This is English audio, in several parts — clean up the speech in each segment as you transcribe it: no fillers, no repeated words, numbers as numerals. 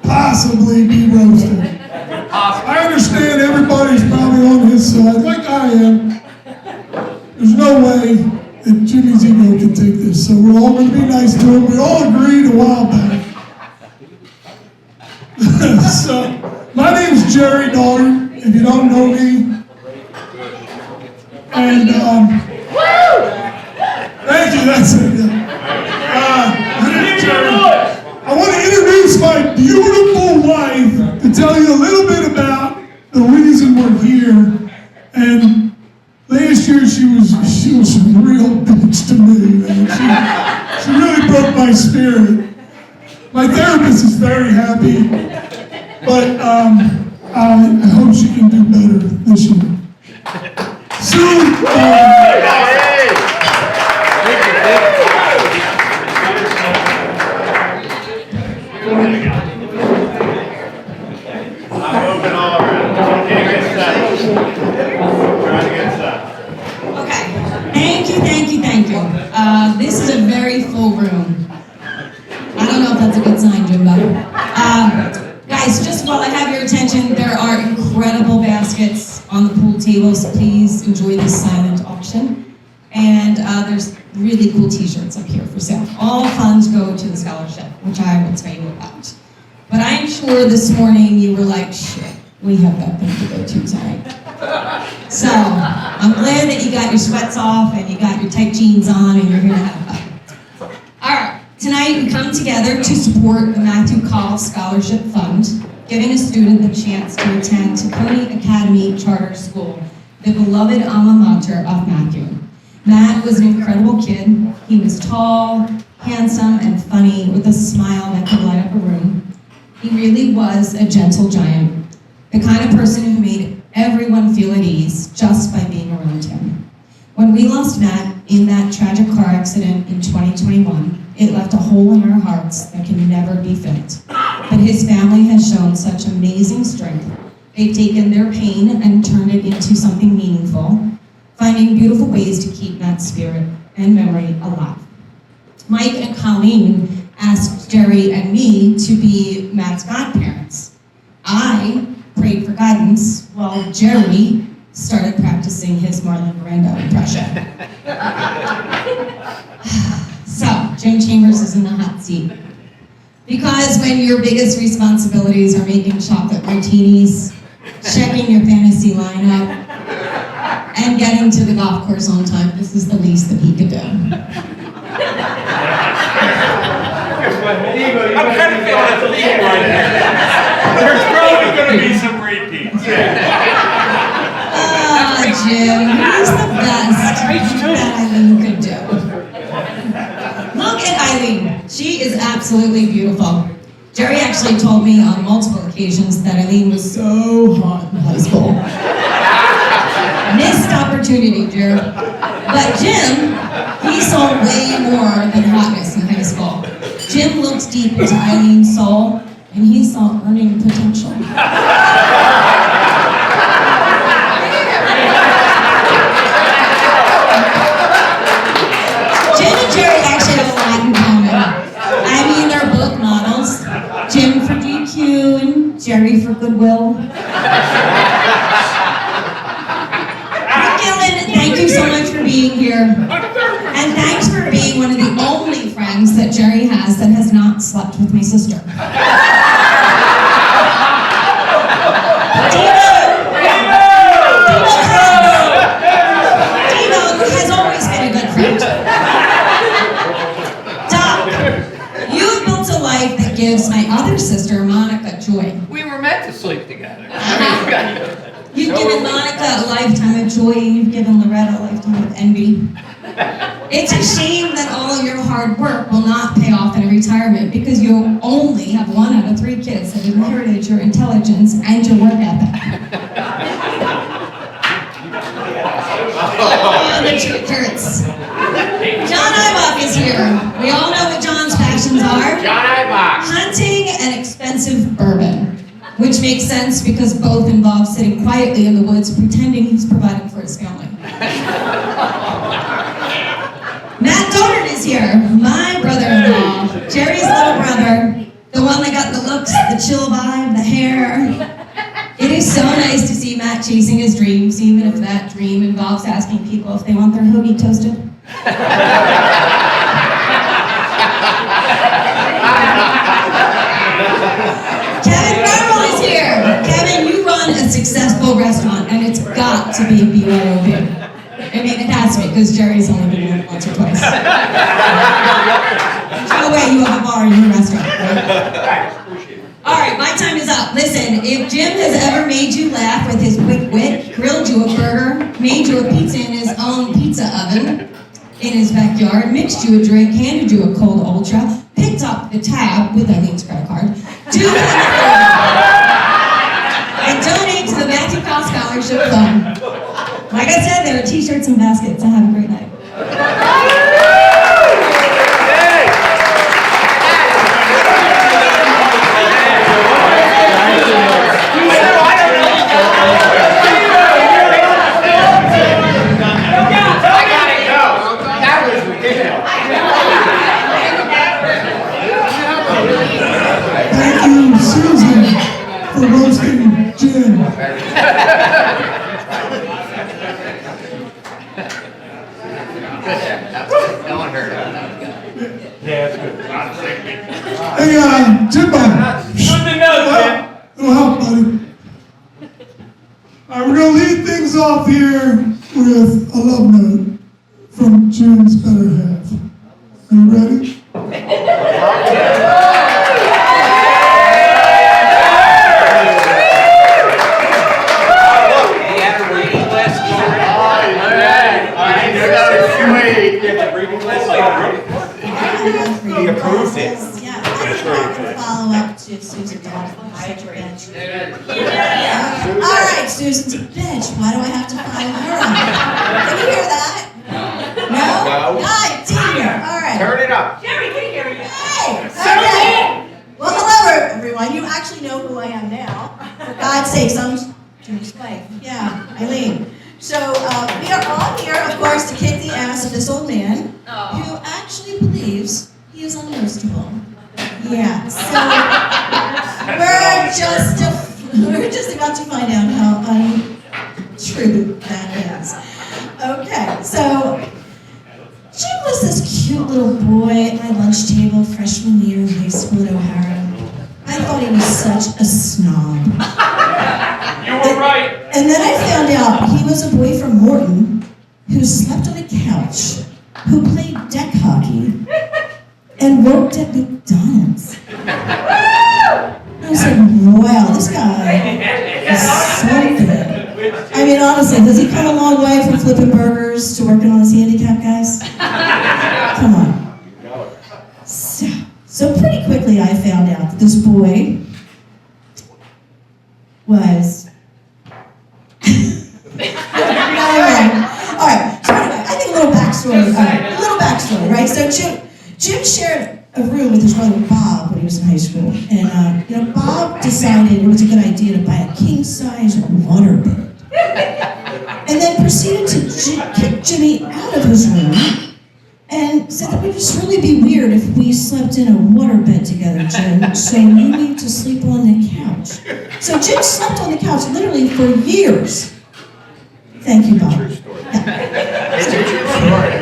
possibly be roasted. I understand everybody's probably on his side, like I am. There's no way that Jimmy's ego can take this, so we're all going to be nice to him. We all agreed a while back. So, my name's Jerry Daugherty, if you don't know me. And, thank you, that's it. My name's Jerry. I want to introduce my beautiful wife to tell you a little bit about the reason we're here. And last year she was a real bitch to me, man. She really broke my spirit. My therapist is very happy, but I hope she can do better this year. Soon, Thank you. This is a very full room. I don't know if that's a good sign, Jimbo. Guys, just while I have your attention, there are incredible baskets on the pool tables. Please enjoy this silent auction. And there's really cool t-shirts up here for sale. All funds go to the scholarship, which I will tell you about. But I'm sure this morning you were like, shit, we have that thing to go to tonight. So, I'm glad that you got your sweats off and you got your tight jeans on and you're here to have fun. Alright, tonight we come together to support the Matthew Call Scholarship Fund, giving a student the chance to attend Coney Academy Charter School, the beloved alma mater of Matthew. Matt was an incredible kid. He was tall, handsome, and funny with a smile that could light up a room. He really was a gentle giant, the kind of person who made everyone feel at ease just by being around him. When we lost Matt in that tragic car accident in 2021, it left a hole in our hearts that can never be filled. But his family has shown such amazing strength. They've taken their pain and turned it into something meaningful, finding beautiful ways to keep Matt's spirit and memory alive. Mike and Colleen asked Jerry and me to be Matt's godparents. I prayed for guidance while Jerry started practicing his Marlon Brando impression. So, Jim Chambers is in the hot seat. Because when your biggest responsibilities are making chocolate martinis, checking your fantasy lineup, and getting to the golf course on time, this is the least that he could do. I'm kind of feeling a theme right now. There's probably going to be some repeats. Jim, he's the best that Eileen could do. Look at Eileen. She is absolutely beautiful. Jerry actually told me on multiple occasions that Eileen was so hot in high school. Missed opportunity, Jerry. But Jim, he saw way more than hotness in high school. Jim looked deep into Eileen's soul, and he saw earning potential. Jim and Jerry actually have a lot in common. I mean, they're both models. Jim for GQ and Jerry for Goodwill. Thank you so much for being here. And thanks for being one of the only friends that Jerry has that has not slept with my sister. Devo has always been a good friend. Doc, you've built a life that gives my other sister, Monica, joy. We were meant to sleep together. You've given Monica a lifetime of joy, and you've given Loretta a lifetime of envy. It's a shame that all of your hard work will not pay off in retirement because you only have 1 out of 3 kids that have inherited your intelligence and your work ethic. Oh, the truth hurts. John Ibach is here. We all know what John's passions are. John Ibach. Hunting and expensive bourbon. Which makes sense because both involve sitting quietly in the woods pretending he's providing for his family. Matt Dougherty is here, my brother-in-law, Jerry's little brother, The one that got the looks, the chill vibe, the hair. It is so nice to see Matt chasing his dreams, even if that dream involves asking people if they want their hoagie toasted. Kevin Farrell is here. Kevin, you run a successful restaurant, and it's got to be BYOB. I mean, it has to be, because Jerry's only been in it once or twice. By the way, you have a bar in your restaurant, right? All right, my time is up. Listen, if Jim has ever made you laugh with his quick wit, grilled you a burger, made you a pizza in his own pizza oven in his backyard, mixed you a drink, handed you a cold ultra, picked up the tab with Eileen's credit card, do him a favor and donate to the Matthew Powell Scholarship Fund. Like I said, there are t-shirts and baskets. Have a great night. Thank you, Susan, for roasting Jim. No one heard of that. Yeah, that's good. Hey, Jimbo. Good to know, Jim. It'll help, buddy. All right, we're going to lead things off here with a love note from Jim's better half. Are you ready? He approved it. Yeah, I just wanted to follow up to Susan Dodson. Such a bitch. All right, Susan's a bitch. Why do I have to follow her up? Can you hear that? No? God damn it. All right. Turn it up. Hey! Okay. Well, hello, everyone. You actually know who I am now. For God's sakes, I'm Jim's wife. Yeah, Eileen. So we are all here, of course, to kick the ass of this old man who actually believes he is unroastable. Yeah, so we're just about to find out how untrue that is. Okay, so Jim was this cute little boy at my lunch table freshman year in high school at O'Hara. I thought he was such a snob. You were right. And then I found out he was a boy from Morton who slept on a couch, who played deck hockey, and worked at McDonald's. I was like, wow, this guy is something. I mean, honestly, does he come a long way from flipping burgers to working on his handicap, guys? Come on. So pretty quickly I found out that this boy was... All right, so anyway, I think a little backstory, right? So Jim shared a room with his brother Bob when he was in high school, and Bob decided it was a good idea to buy a king-size waterbed, and then proceeded to kick Jimmy out of his room, and said that it would just really be weird if we slept in a waterbed together, Jim, so you need to sleep on the couch. So Jim slept on the couch literally for years. Thank you, Bob. It's a true story.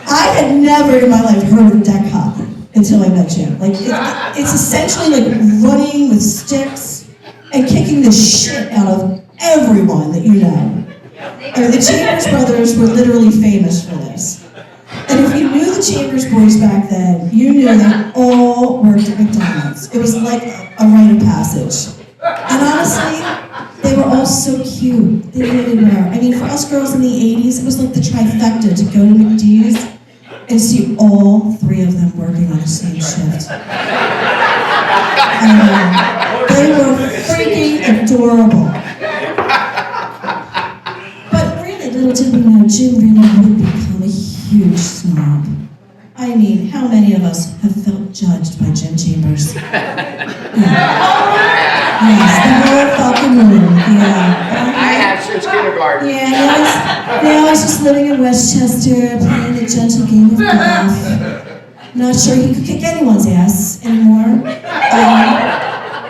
I had never in my life heard of deck hockey until I met Jim. Like, it's essentially like running with sticks and kicking the shit out of everyone that you know. I mean, the Chambers brothers were literally famous for this. And if you knew the Chambers boys back then, you knew they all worked at McDonald's. It was like a rite of passage. And honestly, they were all so cute. They really were. I mean, for us girls in the 80s, it was like the trifecta to go to McD's and see all three of them working on the same shift. They were freaking adorable. But really, little did we know, Jim really would become a huge snob. I mean, how many of us have felt judged by Jim Chambers? Yes, the whole fucking room, yeah. I have since kindergarten. Yeah, now I was just living in Westchester, playing the gentle game of golf. Not sure he could kick anyone's ass anymore.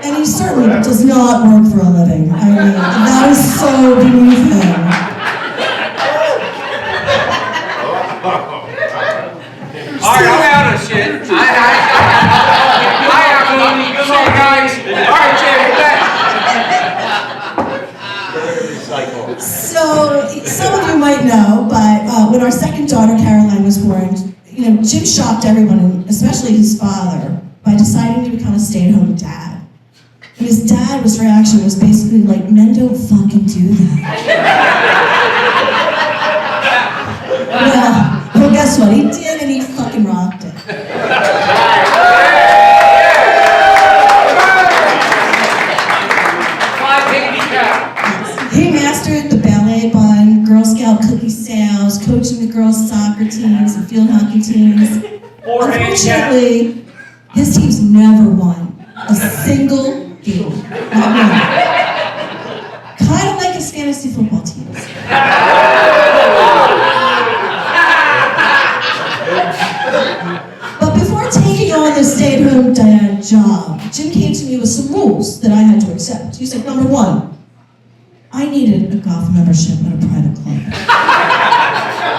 And he certainly does not work for a living. I mean, that is so beneath him. All right, I'm out of shit. I have one. Come on, guys. All right, Jay, you're back. So, some of you might know, but when our second daughter, Caroline, was born, Jim shocked everyone, especially his father, by deciding to become a stay-at-home dad. And his dad's reaction was basically like, men don't fucking do that. Well, guess what? He did, and he fucking rocked it. He mastered the ballet bun, Girl Scout cookie sales, coaching the girls' soccer teams and field hockey teams. Unfortunately, his teams never won a single game. Not one. Kind of like his fantasy football teams. But before taking on the stay-at-home dad job, Jim came to me with some rules that I had to accept. He said, number one, I needed a golf membership at a private club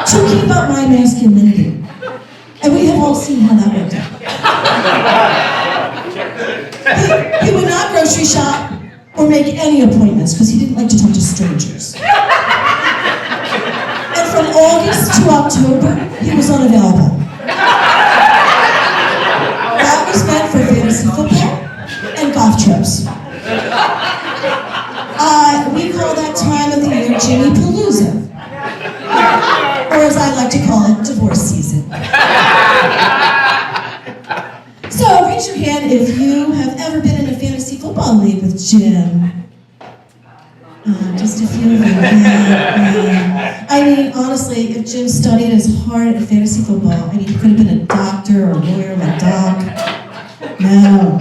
to keep up my masculinity. And we have all seen how that worked out. He would not grocery shop or make any appointments because he didn't like to talk to strangers. And from August to October, he was unavailable. That was meant for fantasy football and golf trips. We call that time of the year Jimmy Palooza. Or as I like to call it, divorce season. So raise your hand if you have ever been in a fantasy football league with Jim. Just a few of you. Yeah. I mean, honestly, if Jim studied as hard at fantasy football, he could have been a doctor or a lawyer like Doc. No.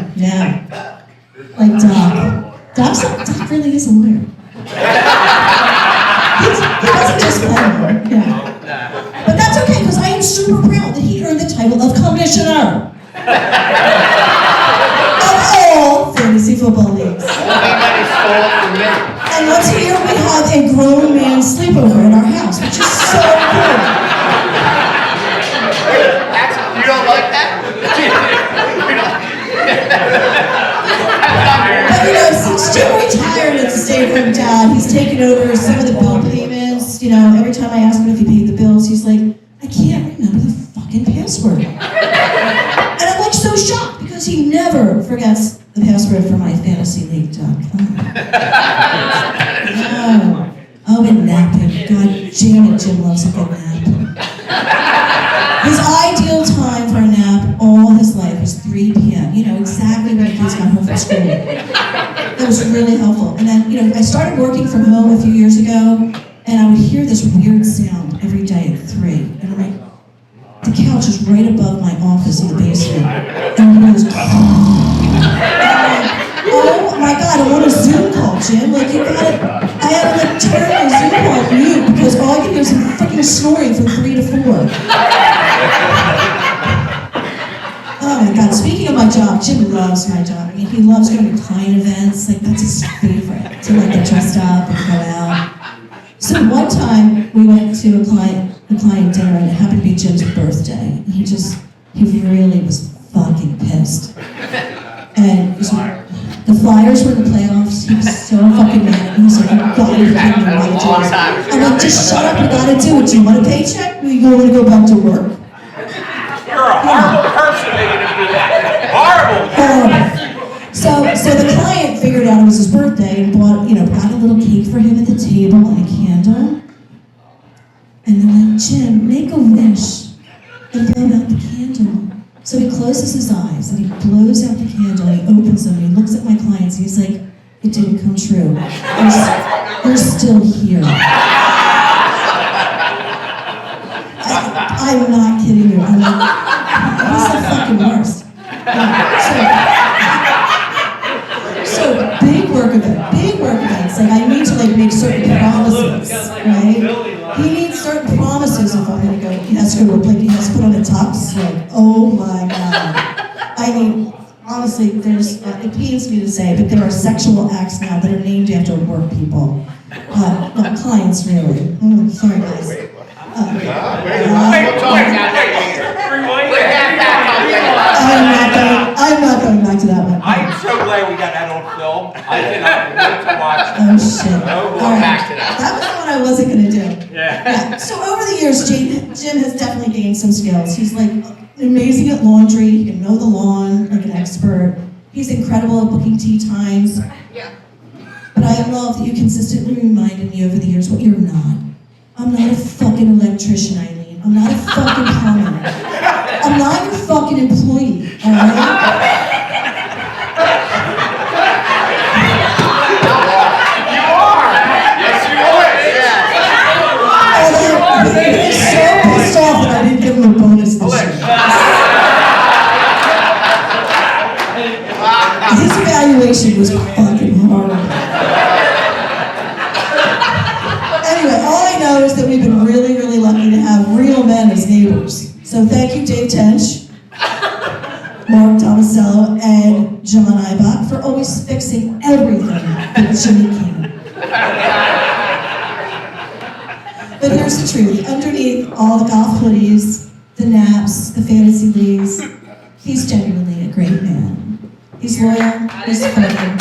Like Doc. Doc really is a lawyer. He doesn't just play one. Yeah. But that's okay, because I am super proud that he earned the title of commissioner of all fantasy football leagues. And once a year we have a grown man sleepover in our house, which is so cool. You don't like that? But since Jim retired as a stay-at-home dad, he's taken over some of the bill payments. Every time I ask him if he paid the bills, he's like, I can't remember the fucking password. And I'm like so shocked because he never forgets the password for my fantasyleague.com. And napping. God damn it, Jim loves a good nap. His ideal time for a nap all his life was 3 p.m. Exactly when the kids got home from school. That was really helpful. And then, I started working from home a few years ago, and I would hear this weird sound every day at 3. And I'm like, the couch is right above my office in the basement. And I was, oh my God, I want a Zoom call, Jim. Like, you got it. I had to turn my Zoom call mute because all I could hear was him freaking snoring from 3 to 4. Oh my God, speaking of my job, Jim loves my job. He loves going to client events. Like, that's his favorite, to get dressed up and go out. So one time, we went to a client dinner, and it happened to be Jim's birthday. And he really was fucking pissed. And the Flyers were in the playoffs. He was so fucking mad. He was like, you gotta be kidding me, what do? I'm like, just shut up, you gotta do it. Do you want a paycheck? Or you want to go back to work? You're a horrible person making him do that. Horrible. So the client figured out it was his birthday and got a little cake for him at the table and a candle. And they're like, Jim, make a wish and blow out the candle. So he closes his eyes and he blows out the candle and he opens them and he looks at my clients and he's like, it didn't come true. You're still here. I'm not kidding you. I'm like, he's the fucking worst. So big work events. Like I need to make certain promises, right? He needs certain promises if I'm gonna go. He has to go to a play. He has to put on a tux. Like, oh my god. I mean, honestly, there's. It pains me to say, but there are sexual acts now that are named after work people, not clients really. Sorry guys. I'm not going back to that one. I'm so glad we got that on film. I cannot wait to watch it. Oh shit. No, we'll All go right. back to that. That was the one I wasn't gonna do. Yeah. So over the years, Jim has definitely gained some skills. He's like amazing at laundry. He can mow the lawn like an expert. He's incredible at booking tea times. But I love that you consistently reminded me over the years what you're not. I'm not a fucking electrician, Eileen. I'm not a fucking plumber. I'm not your fucking employee, all right? He's so pissed off that I didn't give him a bonus this year. His evaluation was fucking horrible. Anyway, all I know is that we've been really, really lucky to have real men as neighbors. So thank you, Dave Tench, Mark Tomasello, and John Ibach for always fixing everything that Jimmy can. But here's the truth. Underneath all the golf hoodies, the naps, the fantasy leagues, he's genuinely a great man. He's loyal, he's firm.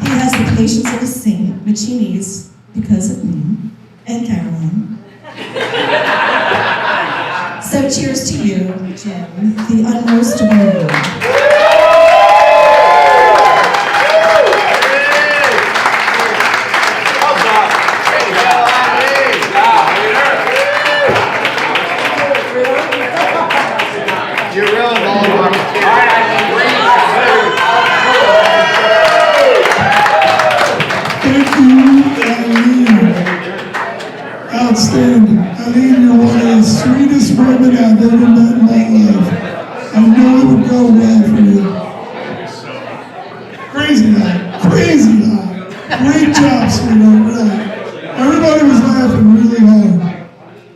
He has the patience of a saint, which he needs because of me and Caroline. So cheers to you, Jim, the unroastable. You're real involved. Thank you, Eileen. Outstanding. Eileen, you're one of the sweetest women I've ever met in my life. I know it would go well for you. Crazy night. Crazy night. Great job, sweetheart, really. Everybody was laughing really hard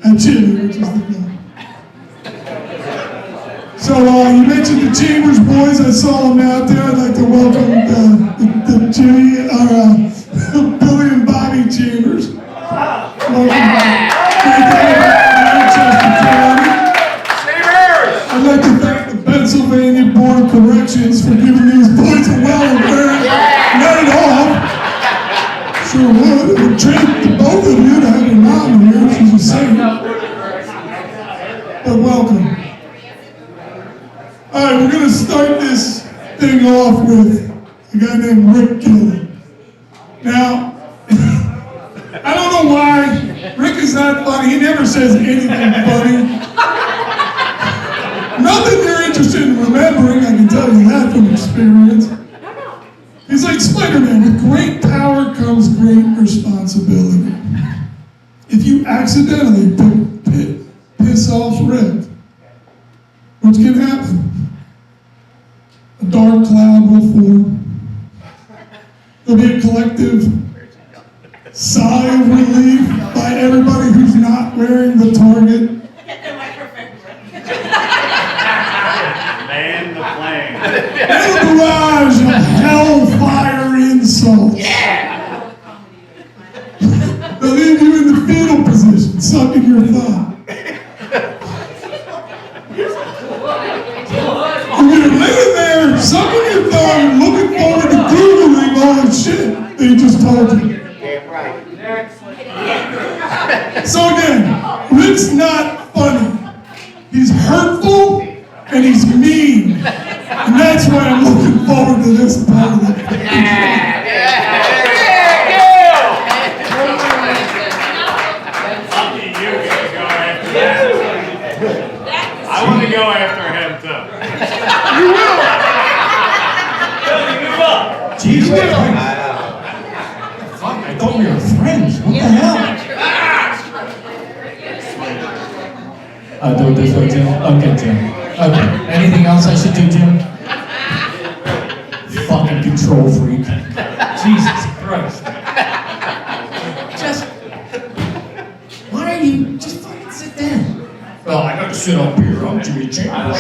at Jimmy, which is the film. So you mentioned the Chambers boys. I saw them out there. I'd like to welcome the Jimmy, Billy and Bobby Chambers. Welcome back. Manchester County. I'd like to thank the Pennsylvania Board of Corrections for giving these boys a well-earned night off. Sure would. It would treat the both of you to have your mom here. She's a saint. But welcome. All right, we're going to start this thing off with a guy named Rick Kelly. Now, I don't know why. Rick is not funny. He never says anything funny. Nothing you're interested in remembering, I can tell you that from experience. He's like Spider-Man. With great power comes great responsibility. If you accidentally piss off Rick, which can happen, a dark cloud will form. There'll be a collective sigh of relief by everybody who's not wearing the target. Man the flame. And a barrage of hellfire insults. They'll leave you in the fetal position, sucking your thumb. You're gonna live there, sucking your thumb, looking forward to Googling all the shit they just told you. So again, Rick's not funny. He's hurtful and he's mean. And that's why I'm looking forward to this part of it. I want to go after him too. Jeez, fuck, I thought we were friends. What the hell? Do it this way, Jim? Okay, Jim. Okay. Anything else I should do, Jim? Fucking control freak. Jesus Christ. sit up here. I'm Jimmy Chambers.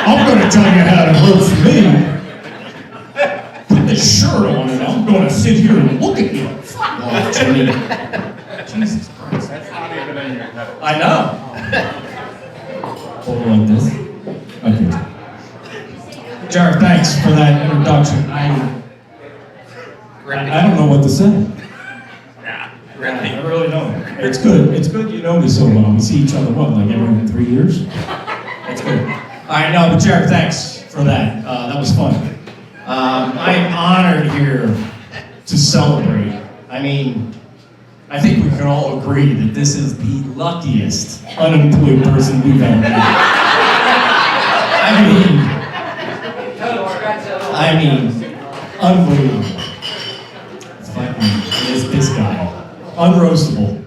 I'm gonna tell you how it hurts me. Put this shirt on and I'm gonna sit here and look at you. Fuck off, Jimmy. Jesus Christ. That's not even in your head. I know. Hold it like this. Okay. Jared, thanks for that introduction. I don't know what to say. I really don't. It's good. It's good you know me so well. We see each other, what, like every 3 years? That's good. All right, no, but Jared, thanks for that. That was fun. I am honored here to celebrate. I mean, I think we can all agree that this is the luckiest unemployed person we've ever met. I mean, unbelievable. Fucking this guy. Unroastable.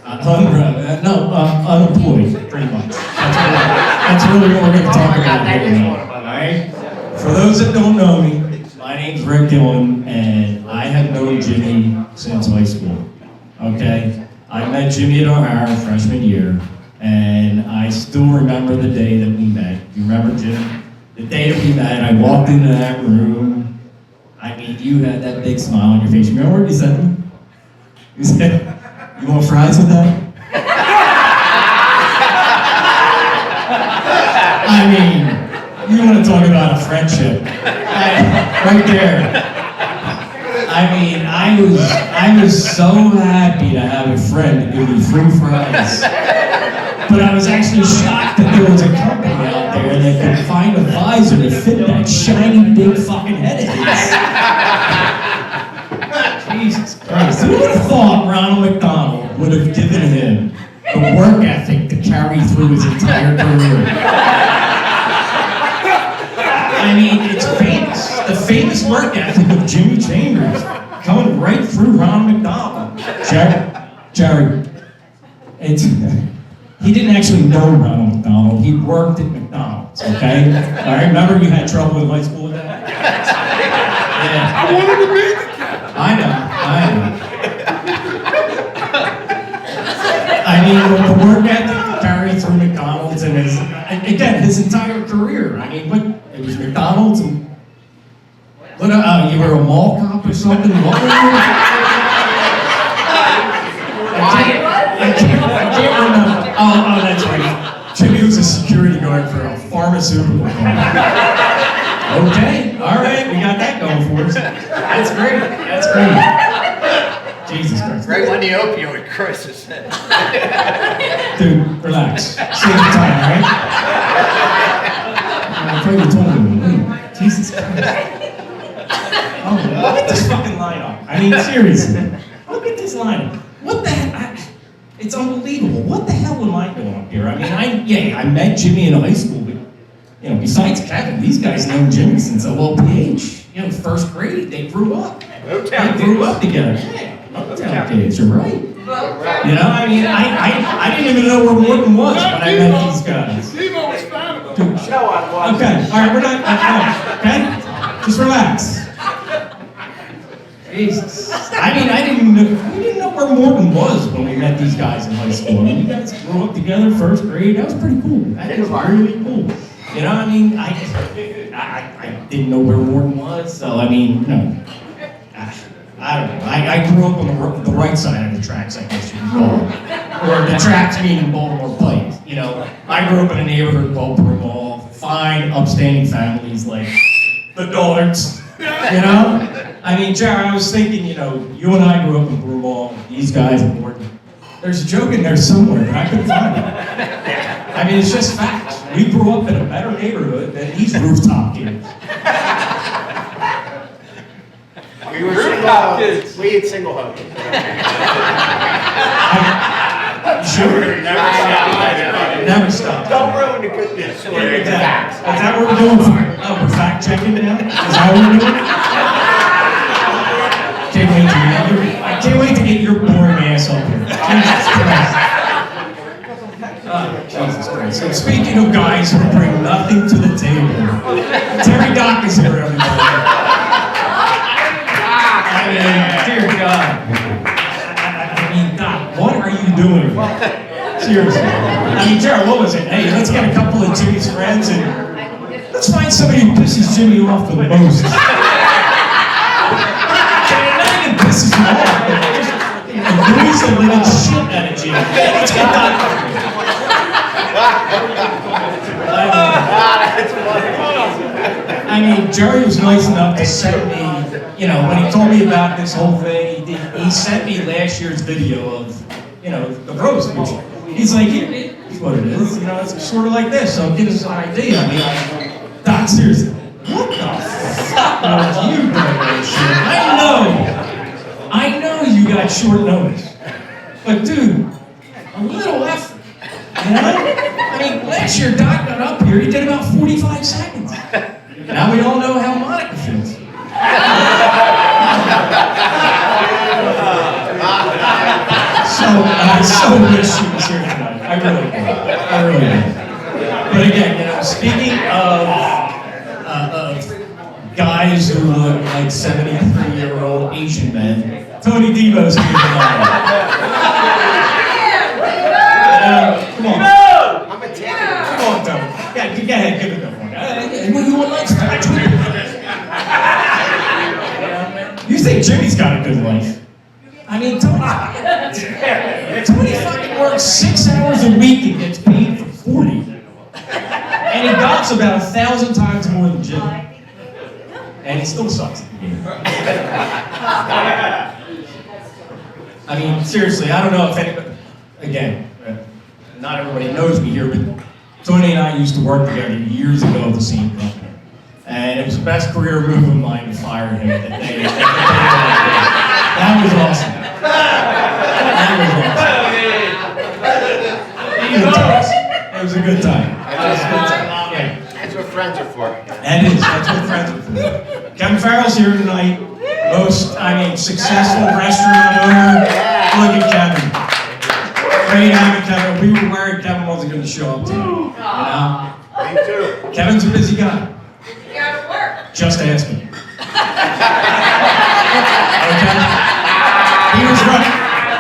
Unemployed, pretty much. That's really what we're going to talk about here. Alright? For those that don't know me, my name's Rick Gillen, and I have known Jimmy since high school. Okay? I met Jimmy at O'Hara freshman year, and I still remember the day that we met. You remember, Jim? The day that we met, I walked into that room. I mean, you had that big smile on your face. You remember what you said to me? You said, "You want fries with that?" I mean, you want to talk about a friendship. Right there. I mean, I was so happy to have a friend to give me free fries. But I was actually shocked that there was a company out there that could find a visor to fit that shiny big fucking head of his. Jesus Christ. Who would have thought Ronald McDonald would have given him the work ethic to carry through his entire career? I mean, it's famous. The famous work ethic of Jimmy Chambers coming right through Ronald McDonald. Jerry, he didn't actually know Ronald McDonald. He worked at McDonald's, okay? All right, remember you had trouble in high school with that? Yeah. I wanted to meet the cat. I know. I mean, the work ethic to carry through McDonald's and his entire career. I mean, it was McDonald's and you were a mall cop or something? What were you? I can't remember. Oh, that's right. Jimmy was a security guard for a pharmaceutical company. Okay, all right, we got that going for us. That's great. Jesus Christ. Right when the opioid crisis hit. Dude, relax. Save the time, all right? I'm afraid you told me. Jesus Christ. Oh, look at this fucking lineup. I mean, seriously. Look at this lineup. What the hell? It's unbelievable. What the hell am I doing up here? I mean, I met Jimmy in high school, but, besides Kevin, these guys know Jimmy since OLPH. First grade, they grew up. They grew up together. Yeah, Motown kids, you're right. I mean, I didn't even know where Morton was when I met these guys. Steve always found him. Dude, No, I wasn't. okay, all right, we're not, okay? Just relax. Jesus. I mean, we didn't know where Morton was when we met these guys in high school. I mean, you guys grew up together, first grade. That was pretty cool. That was really cool. I mean, I didn't know where Morton was, so I mean, I don't know. I grew up on the right side of the tracks, I guess you could call it. Or the tracks meaning Baltimore Pike. I grew up in a neighborhood called Broome Hall. Fine, upstanding families like the Dollards. I mean, Jared, I was thinking, you and I grew up in Broome Hall, these guys in Morton. There's a joke in there somewhere, but I couldn't find it. I mean, it's just facts. We grew up in a better neighborhood than these rooftop kids. We were rooftop kids. We had single homes. Sure. Never stop. Don't ruin the good news. Is that what we're doing? Oh, we're fact checking now? Is that what we're doing? I can't wait to get your boring ass up here. Jesus Christ. So speaking of guys who bring nothing to the table, Terry Dock is here, everybody. I mean, dear God. I mean, Doc, what are you doing? Seriously. I mean, Jared, what was it? Hey, let's get a couple of Jimmy's friends and let's find somebody who pisses Jimmy off the most. Not even pisses him off, but just annoys the living shit out of Jimmy. Let's get that. I mean, Jerry was nice enough to send me, you know, when he told me about this whole thing, he sent me last year's video of, you know, the roast. Which he's like, here's what it is, you know, it's sort of like this, so give us an idea. I mean, Doc, seriously, what the fuck was you doing this shit? I know you got short notice, but dude, a little effort, you know? I mean, last year Doc got up here, he did about 45 seconds. Now we all know how Monica feels. So I so wish she was here tonight. I really do. But again, you know, speaking of guys who look like 73-year-old Asian men, Tony Devo's here tonight. Come on. I'm a tenor. Come on, Tony. Yeah, go ahead, give it that one. What you want like scratch with? You think Jimmy's got a good life? I mean, Tony fucking works 6 hours a week and gets paid for 40. And he golfs about 1,000 times more than Jimmy. And he still sucks at the game. I mean, seriously, I don't know if anybody, again, not everybody knows me here, but Tony and I used to work together years ago at the same company. And it was the best career move of mine to fire him that day. That was awesome. That was awesome. It was a good time. Yeah. That's what friends are for. That is, that's what friends are for. Kevin Farrell's here tonight. Successful restaurant owner. Look at Kevin. Great having Kevin. We were worried Kevin wasn't going to show up tonight. You know? Me too. Kevin's a busy guy. Just ask him. Okay?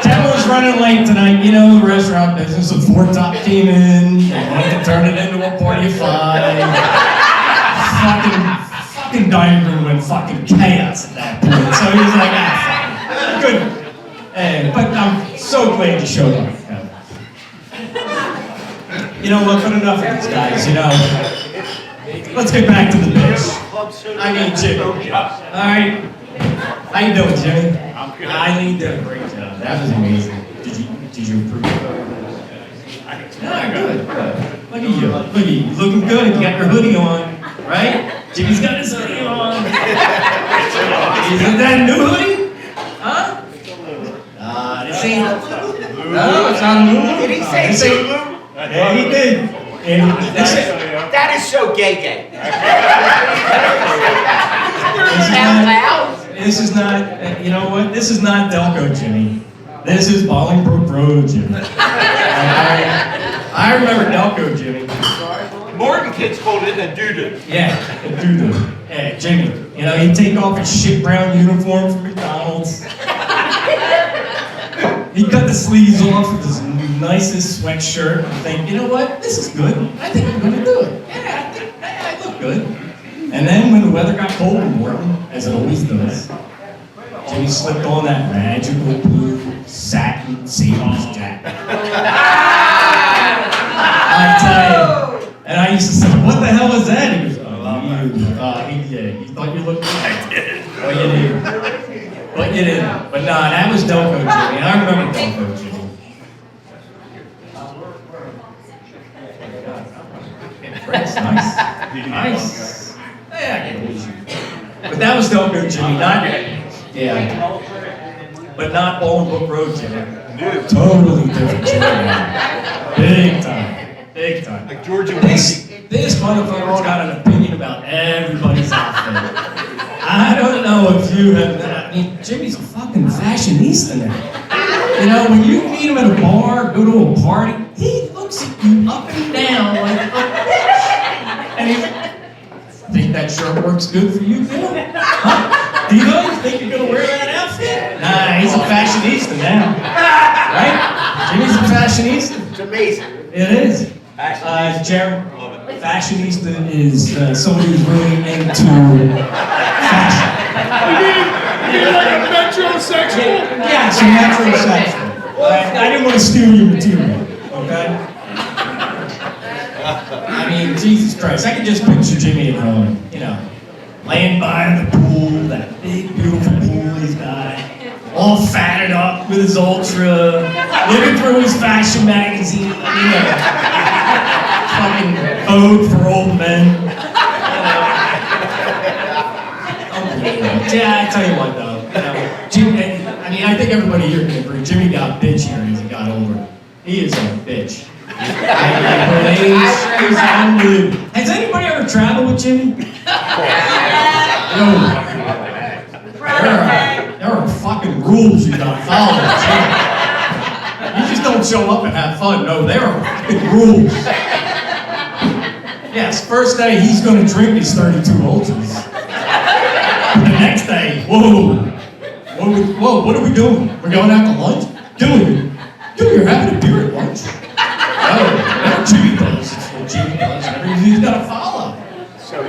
Kevin was running late tonight. You know, the restaurant business. The Four Top came in. They wanted to turn it into a party of five. Fucking dining room went fucking chaos at that point. So he was like, fuck. Good. But I'm so glad you showed up, Kevin. You know what? But enough of these guys, you know. Let's get back to the bitch. I mean, Jimmy. Alright. How you doing, Jimmy? I'm good. I think you did a great job. That was amazing. Did you improve? Yeah, good. Look at you. Look at you. Looking good. You got your hoodie on, right? Jimmy's got his hoodie on. Isn't that a new hoodie? Huh? This ain't. No, it's not a new hoodie. Did he say This ain't- Zulu? Yeah, he did. And this ain't. That is so gay. This is not, you know what? This is not Delco Jimmy. This is Bolingbroke Road Jimmy. I remember Delco Jimmy. Morton kids called it a doo-doo. Yeah, dude. Yeah, Jimmy. You know, he'd take off his shit brown uniform from McDonald's. He'd cut the sleeves off with his nicest sweatshirt and think, you know what? This is good. I think I'm gonna do it. Yeah, I look good. And then when the weather got cold in Morton, as it always does, Jimmy slipped on that magical blue satin savings jacket. I tell you. And I used to say, what the hell is that? He goes, you thought you looked good? I did. But you didn't. But nah, that was Delco Jimmy. I remember Delco Jimmy. Nice. Nice. Yeah, I can believe you. But that was Delco Jimmy, but not Bolingbroke Road Jimmy. Totally different Jimmy. Big time. Like Georgia This motherfucker's got an opinion about everybody's outfit. I don't know if you have, I mean, Jimmy's a fucking fashionista now. You know, when you meet him at a bar, go to a party, he looks at you up and down like a bitch. And he's like, think that shirt works good for you, Phil? Huh? Do you think you're gonna wear that outfit? Nah, he's a fashionista now. Right? Jimmy's a fashionista. So amazing. It is. Jared, fashionista is somebody who's really into fashion. You're like a metrosexual? Yeah, so metrosexual. I didn't want to steal your material, okay? I mean, Jesus Christ, I can just picture Jimmy at home, you know, laying by the pool, that big, beautiful pool he's got, all fatted up with his Ultra, looking through his fashion magazine, you know, fucking Vogue for old men. Yeah, I tell you what though, you know, Jimmy, I mean, I think everybody here can agree, Jimmy got bitchier as he got older. He is a bitch. Has anybody ever traveled with Jimmy? There are fucking rules you gotta follow. You just don't show up and have fun. No, there are fucking rules. Yes, first day he's gonna drink his 32 Ultras. The next day, whoa, what are we doing? We're going out to lunch? Dude, you're having a beer at lunch? No, Jimmy does. It's what Jimmy does. Everything's gotta follow. So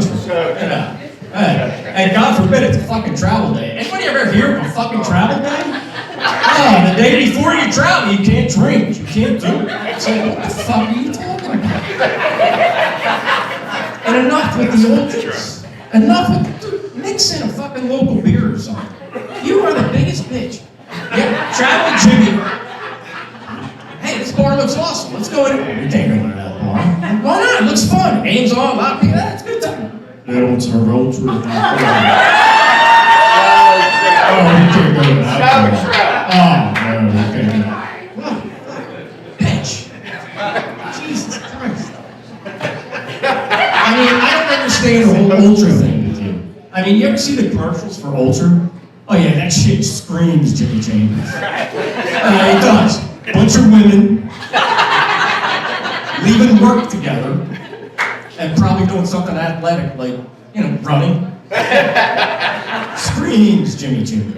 true. You know. And God forbid it's a fucking travel day. Anybody ever hear of a fucking travel day? Oh, the day before you travel, you can't drink. You can't do it. So what the fuck are you talking about? And enough with the Ultras. Enough with dude, mix in a fucking local beer or something. You are the biggest bitch. Yeah, travel with Jimmy. Hey, this bar looks awesome. Let's go in. We can't go into that bar. Why not? It looks fun. Game's on. A lot of people. That's a good time. They don't serve Ultra. Oh, we can't go to that bar. Oh, no, we can't. What? Bitch. Jesus Christ. I mean, I don't understand the whole Ultra thing with you. I mean, you ever see the commercials for Ultra? Oh yeah, that shit screams Jimmy Chambers. It does. Bunch of women leaving work together and probably doing something athletic like, you know, running. Screams Jimmy Chambers.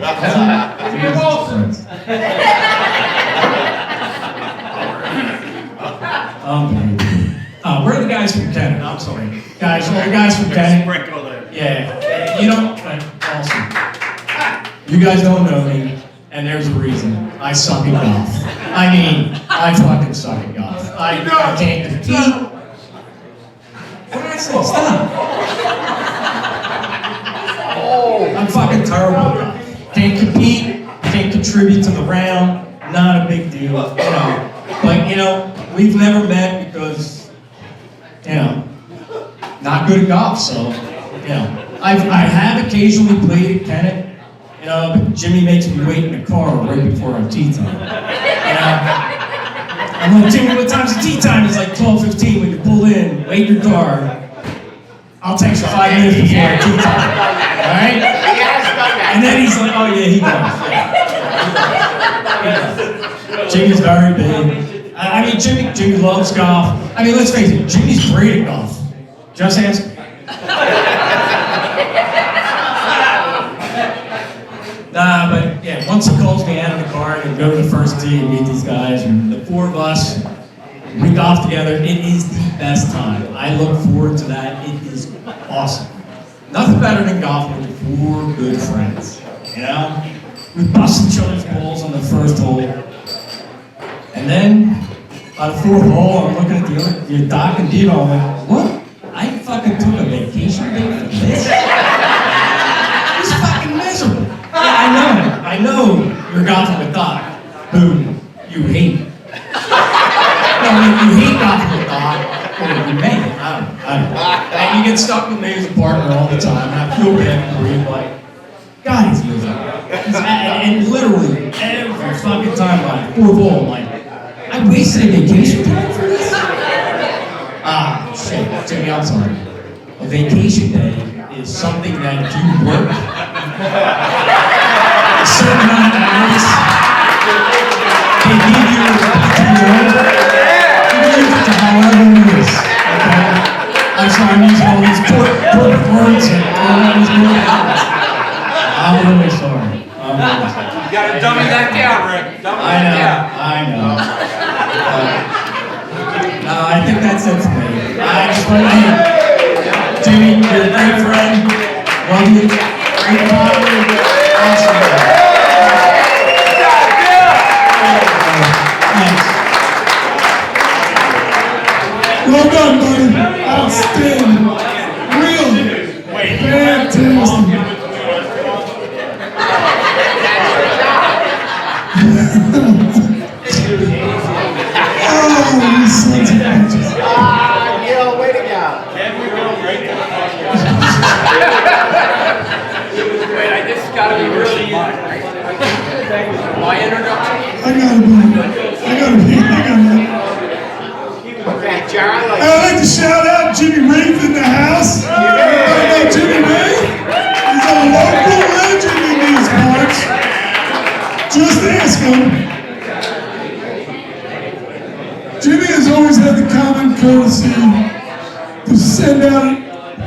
Where are the guys from Canada? I'm sorry. Guys, all the guys from Canada. Yeah, you know, awesome. You guys don't know me, and there's a reason. I suck at golf. I mean, I fucking suck at golf. I can't compete. What did I say? Stop. I'm fucking terrible at golf. Can't compete, can't contribute to the round, not a big deal, you know. But, you know, we've never met because, you know, not good at golf, so, you know. I have occasionally played at Kennett. You know, but Jimmy makes me wait in the car right before our tea time. You know? I'm like, Jimmy, what time's the tea time? It's like 12:15. We can pull in, wait in your car. I'll text you 5 minutes before our tea time. All right? And then he's like, oh yeah, he does. Jimmy's very big. I mean, Jimmy loves golf. I mean, let's face it, Jimmy's great at golf. Just ask. Nah, but yeah, once he calls me out of the car and go to the first tee and meet these guys, and the four of us, we golf together, it is the best time. I look forward to that. It is awesome. Nothing better than golfing with four good friends. You know? We bust each other's balls on the first hole. And then, by the fourth hole, I'm looking at the Doc and Diva, I'm like, what? I fucking took a vacation day for this? It's fucking miserable. Yeah, I know you're golfing with Doc, who you hate. No, you hate golfing with Doc, or you may, I don't know. And you get stuck with me as a partner all the time, and I feel bad for you, like, God, he's miserable. And literally, every fucking time by the fourth hole, I'm like, I wasted a vacation time for this? Ah, shit, Jimmy, I'm sorry. A vacation day is something that if you work a certain amount of hours, they give you PTO, you can use it to however it is, okay? I'm sorry, I'm using all these corporate words and all these more hours. I'm really sorry. You gotta dummy that down, Rick. Dummy that down. I know. You're a great friend. Love you. Great father. Awesome guy. Thanks. Well done, buddy. Outstanding. Real. Fantastic. Oh, you sons of bitches. Way to go. Wait, I just gotta be really my introduction. I gotta be. Okay, Jared, I'd like to shout out Jimmy Rafe in the house. Everybody know Jimmy Rafe? He's a local legend in these parts. Just ask him. Jimmy has always had the common courtesy to send out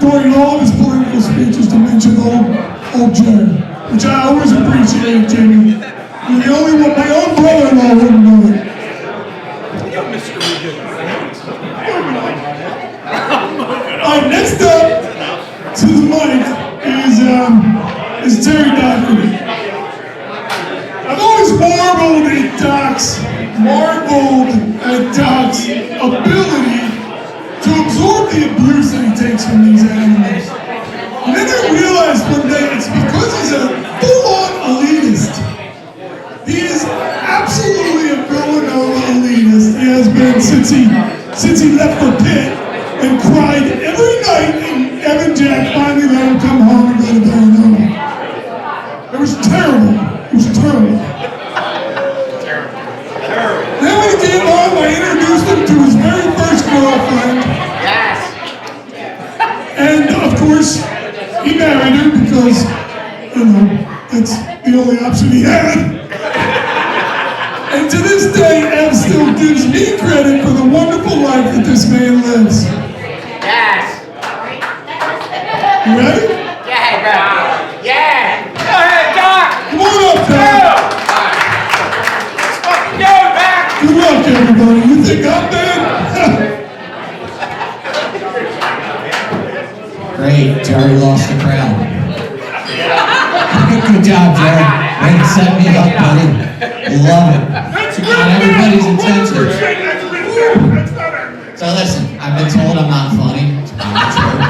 during all of his political speeches to mention old Jerry, which I always appreciate, Jimmy. You're the only one, my own brother-in-law wouldn't know it. All right, next up to the mic is Terry Doherty. I've always marveled at Doc's ability to absorb the abuse that he takes from these animals. And then I realized one day it's because he's a full-on elitist. He is absolutely a Villanova elitist. He has been since he left the pit and cried every night, and Evan Jack finally let him come home and go to Villanova. It was terrible. It was terrible. Then when he came home, I introduced him to his very first girlfriend. Yes. And of course, he married her because, that's the only option he had. And to this day, Ev still gives me credit for the wonderful life that this man lives. Yes. You ready? Yeah, bro. Yeah. Go ahead, Doc. Come on up, Doc. Let's fucking go, Doc. Good luck, everybody. You think I'm bad? Great, Jerry lost the crowd. Good job, Jerry. Way to set me up, buddy. Love it. Got everybody's attention. So listen, I've been told I'm not funny. It's probably true.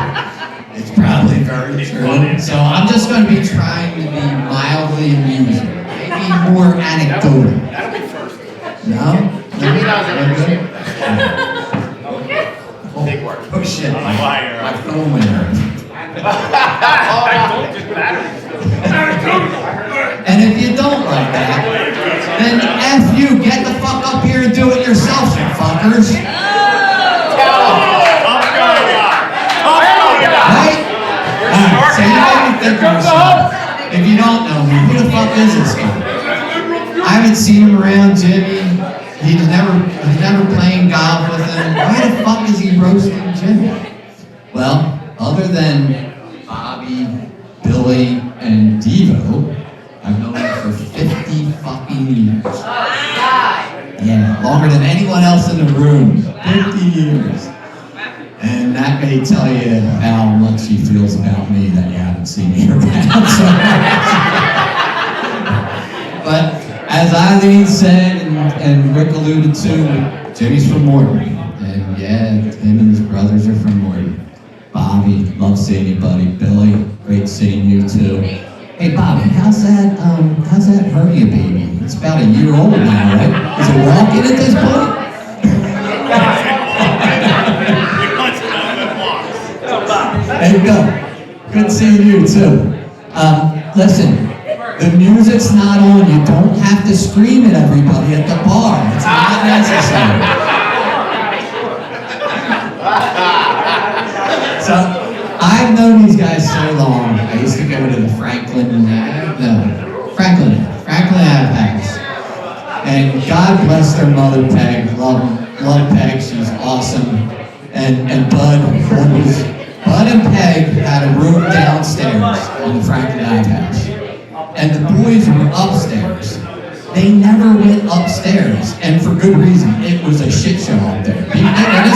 It's probably very true. So I'm just going to be trying to be mildly amusing. Maybe more anecdotal. That'll be first. No? Jimmy does it. Oh, Big work. oh shit, my phone went out. And if you don't like that, then F you, get the fuck up here and do it yourself, you fuckers. Right? Alright, so you might be thinking to yourself, if you don't know me, who the fuck is this guy? I haven't seen him around Jimmy. He's never playing golf with him. Why the fuck is he roasting Jimmy? Well, other than Bobby, Billy, and Devo, I've known him for 50 fucking years. Yeah, longer than anyone else in the room. 50 years. And that may tell you how much he feels about me that you haven't seen me around. But as Eileen said and Rick alluded to, Jimmy's from Morton. And yeah, him and his brothers are from Morton. Bobby, love seeing you, buddy. Billy, great seeing you too. Hey Bobby, how's that hernia baby? It's about a year old now, right? Is it walking at this point? There you go. Good seeing you too. Listen, the music's not on. You don't have to scream at everybody at the bar. It's not necessary. So, I've known these guys so long. I used to go to the Franklin Ave House. And God bless their mother, Peg. Love Peg. She's awesome. And Bud and Peg had a room downstairs on the Franklin Ave House. And the boys were upstairs. They never went upstairs, and for good reason. It was a shit show up there. And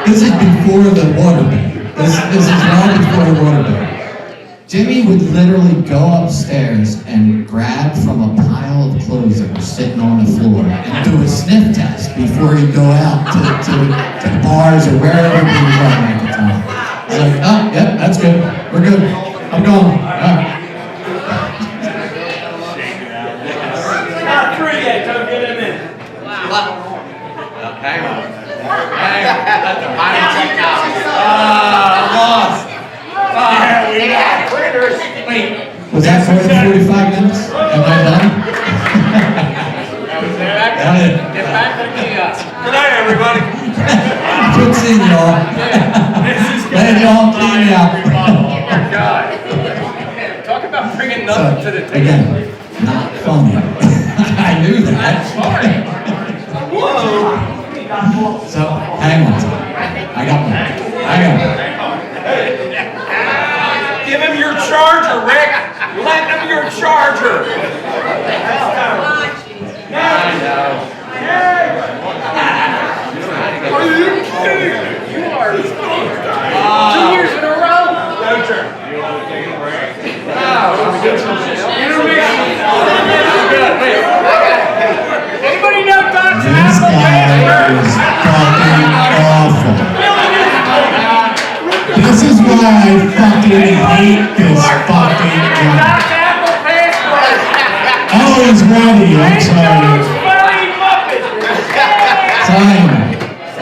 this is before the waterbed. This is long before the water bill. Jimmy would literally go upstairs and grab from a pile of clothes that were sitting on the floor and do a sniff test before he'd go out to bars or wherever he was going at the time. He's like, oh, yep, that's good. We're good. I'm going. Not three yet, don't get him in. Hang on. Let the final check out. Lost. Was that more than 45 minutes? Am I done? Got it. Get back to the kiosk. Good night, everybody. Good seeing y'all. Let y'all clean me out. God. Talk about bringing So, nothing to the table. again, not funny. I knew that. Whoa. So, hang on. I got one. Give him your charger, Rick. Let him your charger. I know. Are you kidding? You are 2 years in a row. No turn. You want to take a break? Good. Wait. Anybody know Doc's This guy is fucking awful. This is why I fucking hate this fucking guy. Oh, he's ready. I'm sorry. So anyway,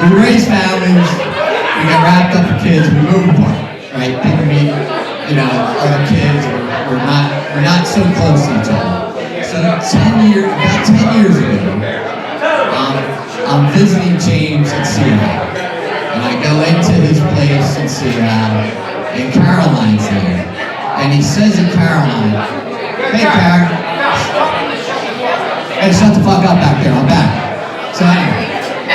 we raise families, we get wrapped up with kids, we move apart, right? People meet, other kids, we're not so close to each other. So about 10 years ago, I'm visiting James in Seattle. And I go into his place in Seattle, and Caroline's there. And he says to Caroline, hey, Karen. Hey, shut the fuck up back there, I'm back. So anyway,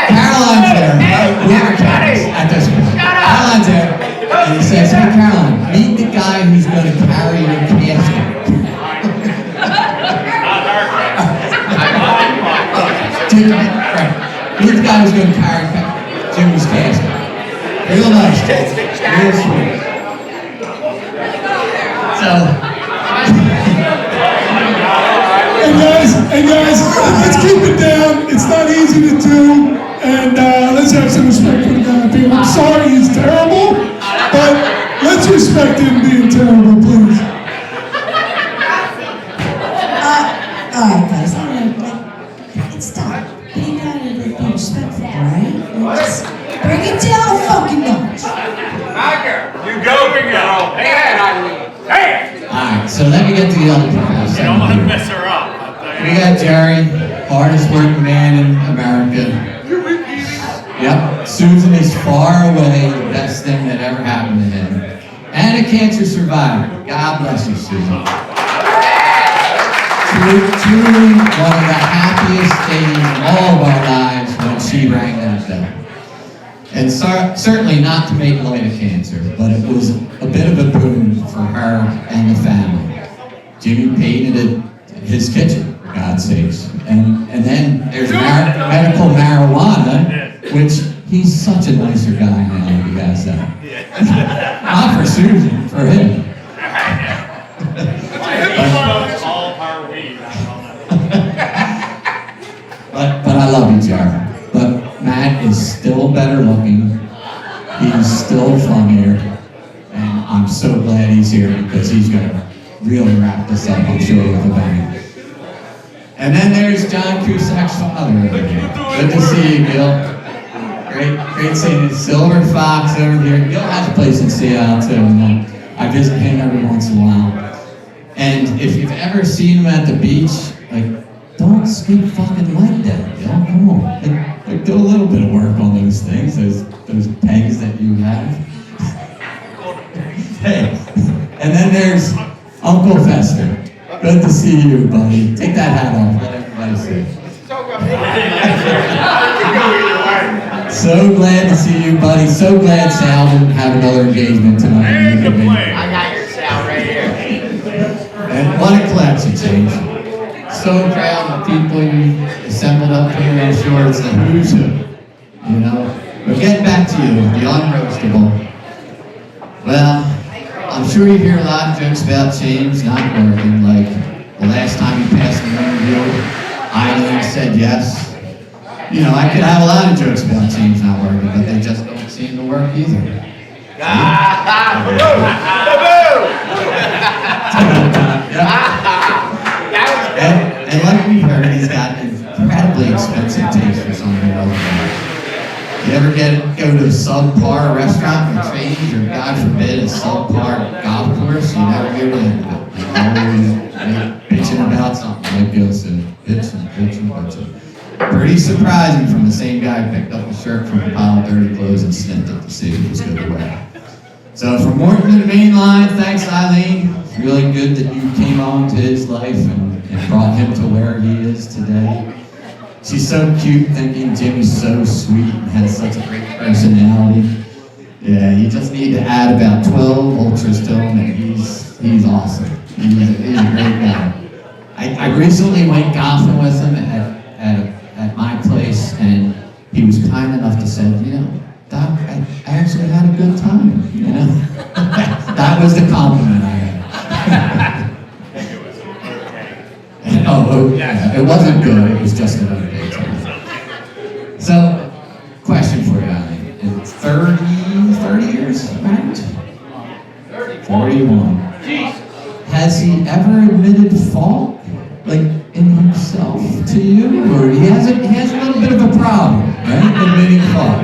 Caroline's there, whoever cares at this point. Caroline's there, and he says, hey, Caroline, meet the guy who's going to carry your casket. Meet the guy who's going to carry Jimmy's casket. Real nice, real sweet. So, Hey guys, let's keep it down. It's not easy to do, and let's have some respect for the guy up here. I'm sorry he's terrible, but let's respect him being terrible, please. All right, guys. It's time. Being out of it, be respectful, all right? Just bring it down a fucking notch. You go, big girl. Hey, Eileen. Hey! alright, so let me get to the other people. You don't want to mess her up. We got Jerry, hardest working man in America. Yep, Susan is far away the best thing that ever happened to him. And a cancer survivor. God bless you, Susan. Truly one of the happiest days in all of our lives when she rang that bell. And certainly not to make light of cancer, but it was a bit of a boon for her and the family. Jimmy painted his kitchen, for God's sakes. And then there's medical marijuana, which he's such a nicer guy now if he has that. Not for Susan, for him. All of our weed. But I love you, Jerry. But Matt is still better looking. He's still funnier. And I'm so glad he's here because he's going to really wrap this up, I'm sure, with a bang. And then there's John Cusack's father over here. Good to see you, Gil. Great seeing you. Silver Fox over here. Gil has a place in Seattle, too. And I visit him every once in a while. And if you've ever seen him at the beach, don't scoop fucking leg down, Gil. Come on. Do a little bit of work on those things, those pegs that you have. Hey, and then there's Uncle Fester. Good to see you, buddy. Take that hat off. Let everybody see. So glad to see you, buddy. So glad Sal didn't have another engagement tonight. I got your Sal right here. And what a collection, Change. So proud of the people you assembled up here. I'm sure it's the who's who. But getting back to you, the unroastable. Well, I'm sure you hear a lot of jokes about James not working, like the last time he passed an interview, Eileen said yes. You know, I could have a lot of jokes about James not working, but they just don't seem to work either. And like we heard, he's got incredibly expensive taste for something else. You ever go to a subpar restaurant for change, or God forbid, a subpar golf course? You never go to it. You're always bitching about something. Like Gil said, bitching. Pretty surprising from the same guy who picked up a shirt from a pile of dirty clothes and sniffed it to see if it was good to wear. So from Morton to the main line, thanks Eileen. It's really good that you came on to his life and brought him to where he is today. She's so cute, thinking Jimmy's so sweet and has such a great personality. Yeah, you just need to add about 12 ultras to him and he's awesome. He's a great guy. I recently went golfing with him at my place, and he was kind enough to say, you know, Doc, I actually had a good time, you know? That was the compliment I had. Yeah, it wasn't good, it was just an okay time. So, question for you, Eileen. It's 30 years, right? 41. Has he ever admitted fault, like in himself to you? Or he has a little bit of a problem, right? Admitting fault.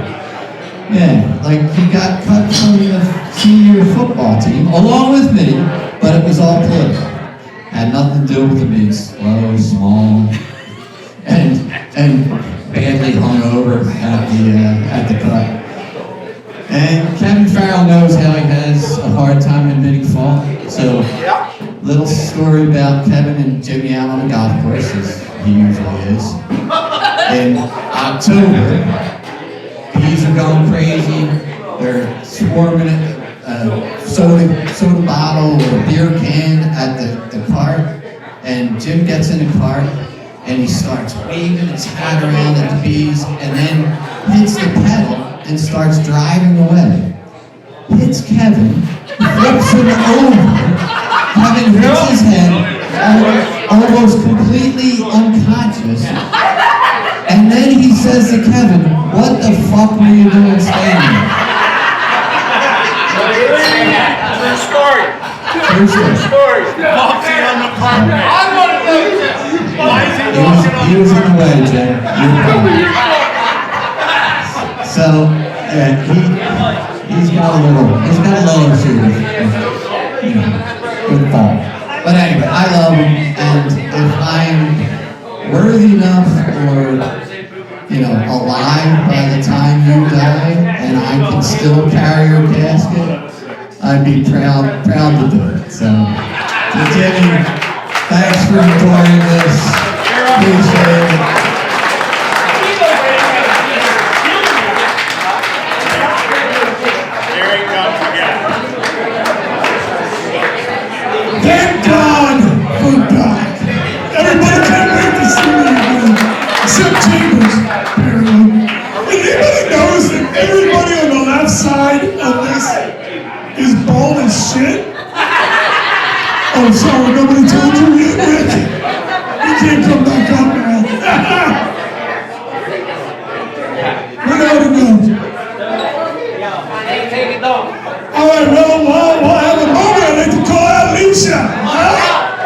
Yeah, like he got cut from the senior football team, along with me, but it was all political. Had nothing to do with him being slow, small, and badly hungover at the cut. And Kevin Farrell knows how he has a hard time admitting fault. So, little story about Kevin and Jimmy out on the golf course, as he usually is. In October, bees are going crazy. They're swarming a soda bottle or a beer can at the cart. And Jim gets in the cart and he starts waving his hat around at the bees and then hits the pedal and starts driving away. Hits Kevin, flips him over, Kevin hits his head, almost completely unconscious. And then he says to Kevin, "What the fuck were you doing standing there?" True story. True story. Walking on the carpet. I want to know this. Why is he walking on He the was in the carpet? way, Jim. So, yeah, he's got a little issue with, you know, good fault. But anyway, I love him, and if I'm worthy enough or, you know, alive by the time you die, and I can still carry your casket, I'd be proud to do it. So Jimmy, thanks for enjoying this. Appreciate it. Here he comes again. Thank God for Doc. Everybody can't wait to see me again. Except Chambers, apparently. Did anybody notice that everybody on the left side of this is bald as shit? Oh, sorry, nobody told you yet, Rick. You can't come back up now. Where out to go? All right, well, we'll have a moment. I'd like to call out Alicia.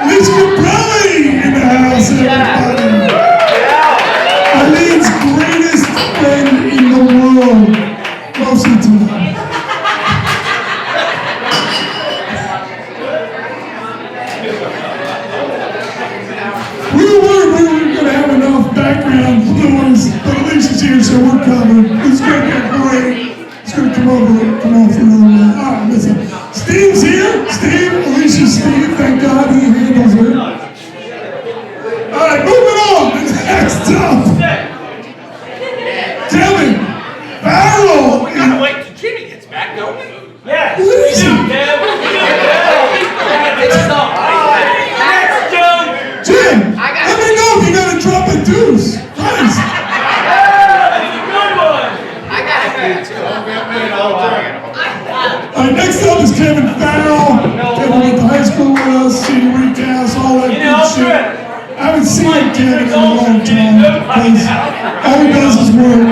Alicia Caprelli in the house, everybody. Eileen's greatest friend in the world. Most of the time. We were worried we weren't going to have enough background noise, but Alicia's here, so we're covered. It's going to be great. It's going to come on for a little while. All right, listen. Steve's here. Steve, Alicia's Steve. Thank God he handles her. All right, moving on. Next up. Kevin Farrell. We gotta wait till Jimmy gets back, don't we? Yes. Jim, let me know if you got to drop a deuce. Christ. I got a few too. seen Jim in a long time, because all he does is work.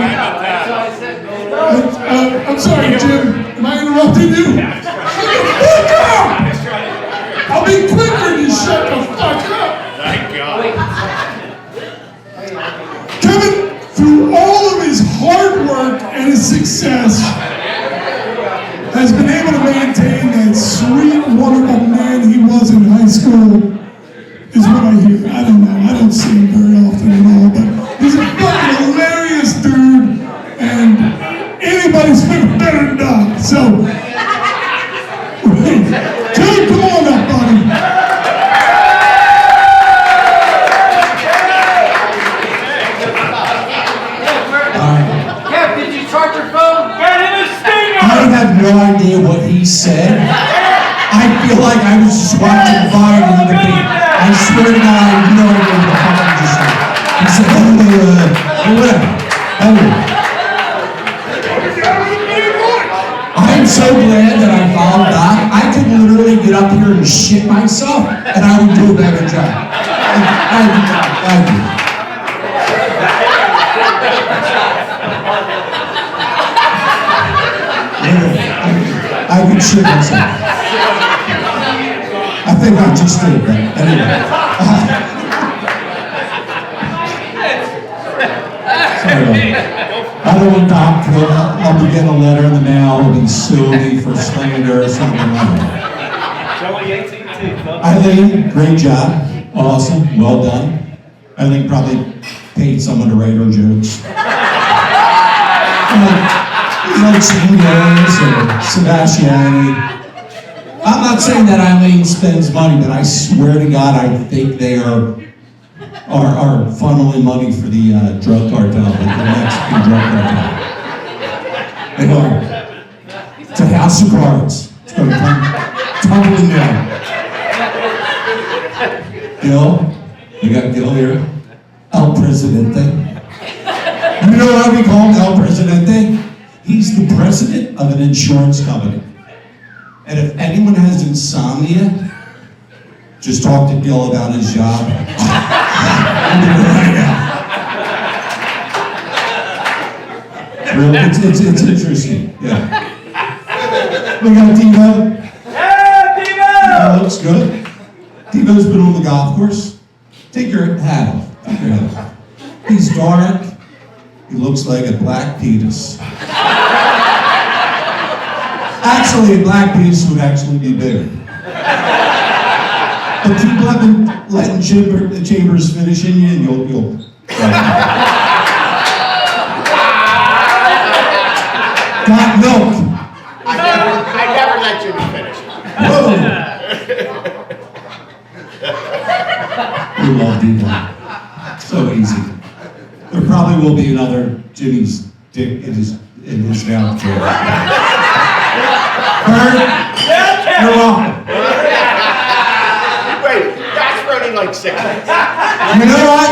I'm sorry, Jim, am I interrupting you? Shut the fuck up! I'll be quicker than you shut the fuck up! Thank God. Kevin, through all of his hard work and his success, has been able to maintain that sweet, wonderful man he was in high school, is what I hear. I don't know. I don't see him very often at all, but he's a fucking hilarious dude, and anybody's been better than Doc. So, Kevin, come on up, buddy. Kev, did you charge your phone? Get him a stinger! I have no idea what he said. I feel like I was just watching Vine in the debate. I swear to God, I have no idea what the fuck he just said. He said, whatever. I'm so glad that I followed Doc. I could literally get up here and shit myself, and I would do a better job. I do. I could shit myself. I think I just did, but anyway. Sorry. I don't want Doc to, I'll be getting a letter in the mail, he'll be suing me for slander or something like that. Eileen, great job. Awesome, well done. Eileen probably paid someone to write her jokes. Like Seniors or Sebastiani. I'm not saying that Eileen spends money, but I swear to God, I think they are funneling money for the drug cartel, like the Mexican drug cartel. They are. It's a house of cards. It's going to come tumbling down. Gil, we got Gil here. El Presidente. You know why we call him El Presidente? He's the president of an insurance company. And if anyone has insomnia, just talk to Gil about his job. Right now. Really, it's interesting. Yeah. We got Devo. Hey, Devo! Looks good. Devo's been on the golf course. Take your hat off. Take your hat off. He's dark. He looks like a black penis. Actually, a black penis would actually be bigger. But keep letting Chambers finish in you, and you'll. Got milk. I never let Jimmy finish. Whoa. We love Devo. So easy. There probably will be another Jimmy's dick in his mouth. Bird, you're welcome. Wait, that's running like 6 minutes. You know what?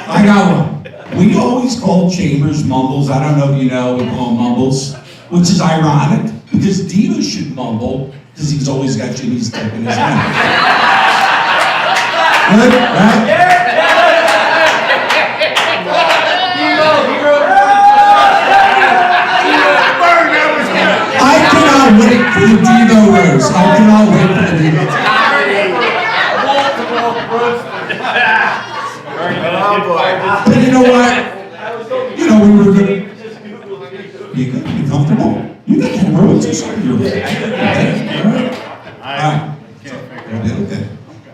I got one. We always call Chambers mumbles. I don't know if you know, we call him mumbles, which is ironic because Devo should mumble because he's always got Jimmy's dick in his mouth. Good, right? I cannot wait for the Devo roast. I cannot wait for the Devo. Oh boy. But you know what? You know, we were good. You good? You comfortable? You got hemorrhoids or something? You're okay. Alright. Okay.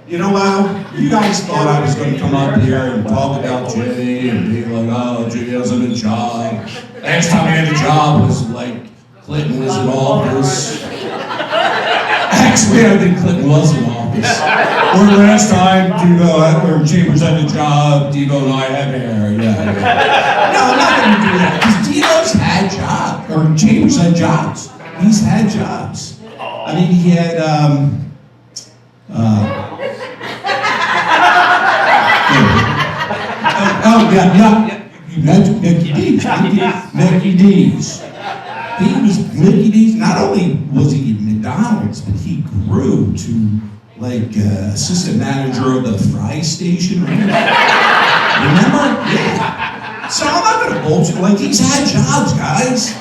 You know what? You guys thought I was going to come up here and talk about Jimmy and be like, oh, Jimmy hasn't a job. Last time I had a job was like Clinton was in office. Actually, I think Clinton was in office. Or the last time Devo or Chambers had a job, Devo and I had hair. Yeah. No, I'm not going to do that because Devo's had jobs, or Chambers had jobs. He's had jobs. I mean, he had. Yeah. You mentioned Mickey D's. Mickey D's. He was Mickey D's. Not only was he at McDonald's, but he grew to assistant manager of the fry station. Remember? Yeah. So I'm not gonna bullshit. Like, he's had jobs, guys.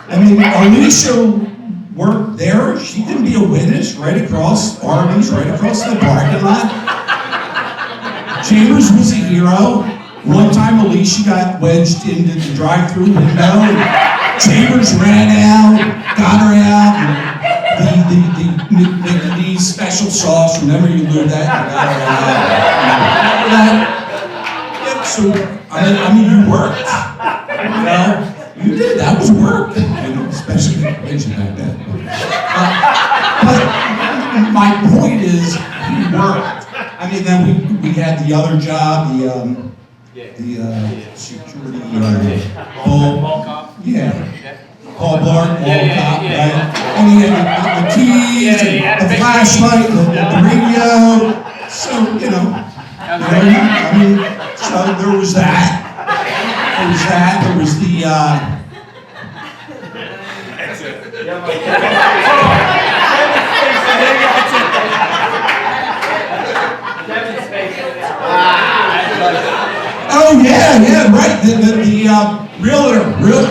I mean, Alicia worked there. She can be a witness right across Arby's, right across the parking lot. Chambers was a hero. One time, Alicia got wedged into the drive-through window. And Chambers ran out, got her out. And the special sauce. Remember, you learned that. You got her out. Yeah, so I mean, you worked. You know, you did. That was work. You know, especially religion back then. But my point is, he worked. I mean, then we had the other job, the security Paul cop. Yeah. Paul Blart, Paul cop, right? And he had the keys, and the flashlight, the radio. So, you know, I mean, so there was that. There was that. There was the. Oh yeah, right. The realtor,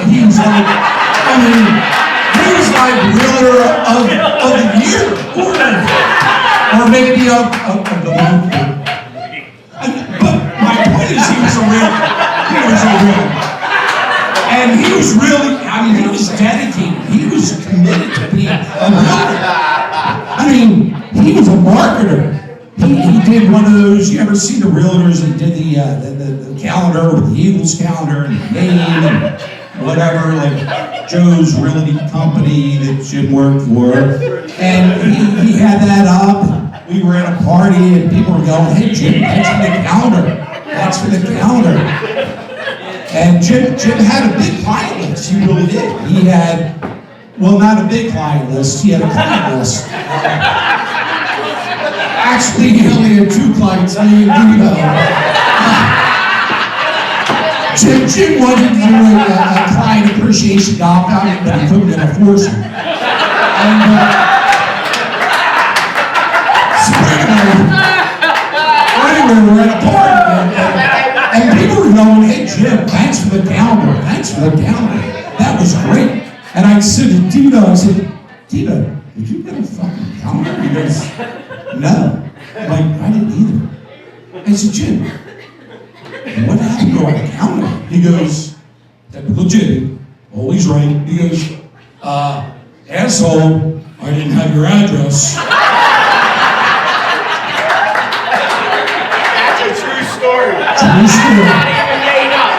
he was like, I mean, he was like realtor of the year, or maybe of the month. But my point is, he was a realtor. And he was really, I mean, he was dedicated. He was committed to being a realtor. I mean, he was a marketer. He did one of those, you ever see the realtors that did the calendar with the Eagles calendar and the name and whatever, like Joe's Realty Company that Jim worked for. And he had that up. We were at a party and people were going, hey Jim, that's for the calendar. That's for the calendar. And Jim had a big client list, he really did. He had, well, not a big client list, he had a client list. Actually, he only had 2 clients, me and Dino. Jim wanted to do a client appreciation golf outing, but he couldn't afford it. And so anyway, we're at a party, and people were going, hey Jim, thanks for the calendar, thanks for the calendar. That was great. And I said to Dino, Dino, did you get a fucking calendar? He goes, no. I'm like, I didn't either. I said, Jim, what happened to our calendar? He goes, typical Jimmy, always right. He goes, asshole, I didn't have your address. That's a true story. True story. Not even made up.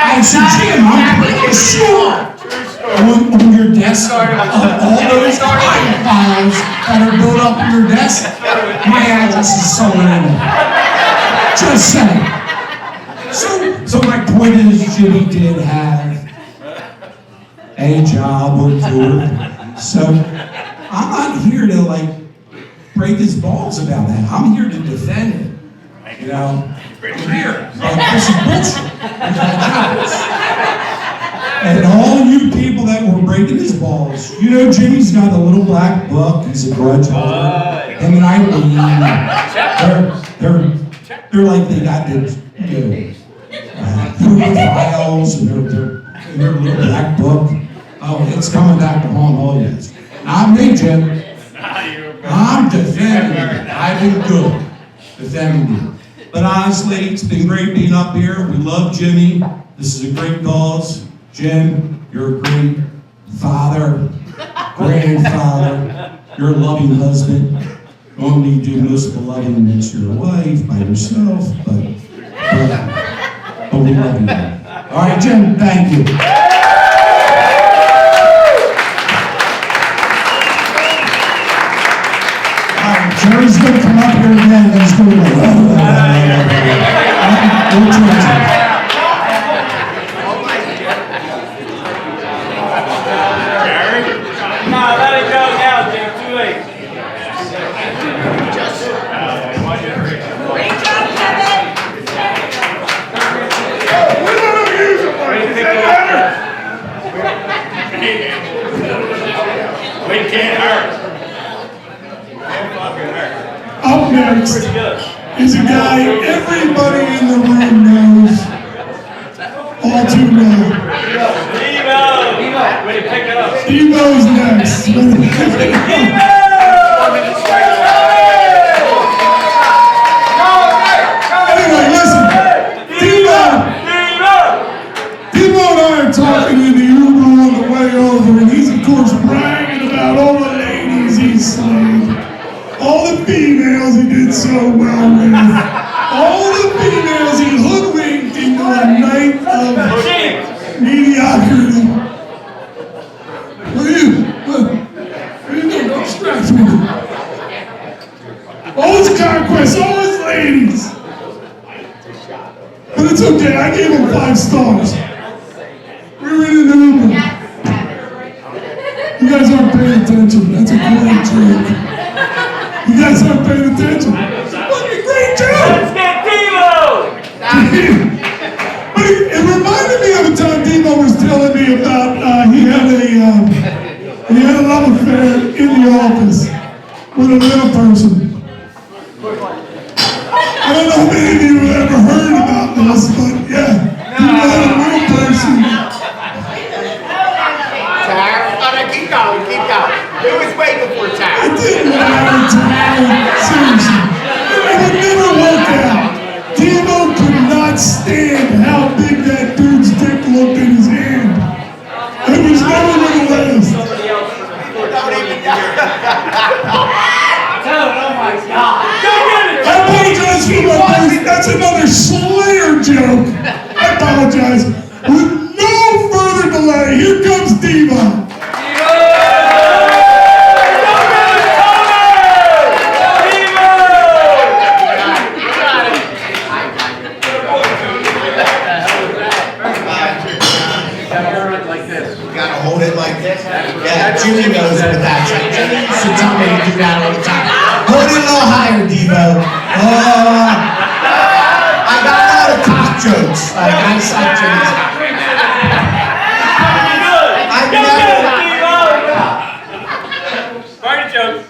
I said, Jim, I'm pretty sure on your desk, all those client files that are built up on your desk, my address is somewhere in there. Just saying. So my point is, Jimmy did have a job or 2. So I'm not here to like break his balls about that. I'm here to defend him. You know, I'm here. Like, this is bullshit. And all you people that were breaking his balls, you know, Jimmy's got a little black book. He's a grudge holder. Him and Eileen, they're like they got their, files and their little black book. Oh, it's coming back to haunt all you guys. Not me, Jim. I'm defending you. I've been good defending you. But honestly, it's been great being up here. We love Jimmy. This is a great cause. Jim, you're a great father, grandfather, you're a loving husband. Normally you do most of the loving next to your wife, by yourself, but we love you. All right, Jim, thank you. All right, Jerry's going to come up here again and he's going to go, Let it go now, Jim. Too late. Great job, Kevin. We can't hurt. Can't fucking hurt. Up next Pretty good. is a guy everybody in the room knows. All too well. Devo! Ready to pick it up. Devo's next. Anyway, listen. Devo and I are talking in the Uber on the way over, and he's of course bragging about all the ladies he's slayed, all the females he did so well with, all the females he hoodwinked into a night of mediocrity. What are you? What are you doing? Don't distract me. All his conquests, all his ladies. But it's okay, I gave him 5 stars. We were in an Uber. You guys aren't paying attention. That's a great joke. You guys aren't paying attention. Fucking great joke! Let's get Devo! But it reminded me of a time Devo was telling me about he had a love affair in the office with a little person. I don't know how many of you have ever heard about this, but yeah, Devo had a little person. Keep going. Who was waiting for It time? didn't matter to me. Seriously. It would never work out. Devo could not stand how big that dude's dick looked in his hand. It was never gonna last. Oh my God! Go get it! I apologize for my voice. That's another Slayer joke. I apologize. With no further delay, here comes Devo. Hold it like this. Yeah, Jimmy knows what that's like. Jimmy used to tell me to do that all the time. Hold it a little higher, Devo. I got a lot of cock jokes. Like, I saw Jimmy's cock. I never. Party joke.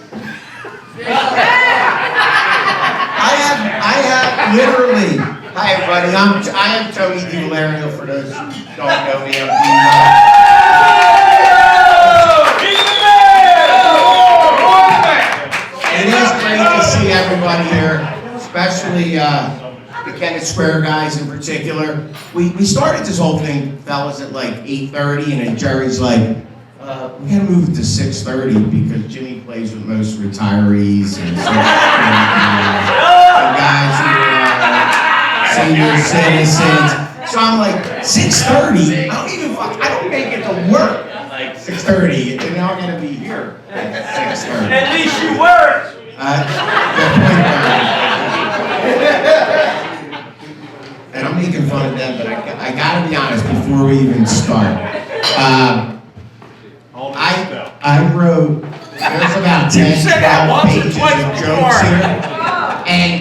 I have literally. Hi everybody. I am Tony DiValerio. For those who don't know me, I'm Devo. It is great to see everybody here, especially the Kennett Square guys in particular. We started this whole thing, fellas, at like 8:30, and then Jerry's like, we gotta move it to 6:30 because Jimmy plays with most retirees and guys who are senior citizens. So I'm like, 6:30? I don't make it to work like 6:30, and now I'm gonna be here at 6:30. At least you worked. Good point, Barry. And I'm making fun of them, but I gotta be honest before we even start. I wrote, there's about 10, 12 pages of jokes here, and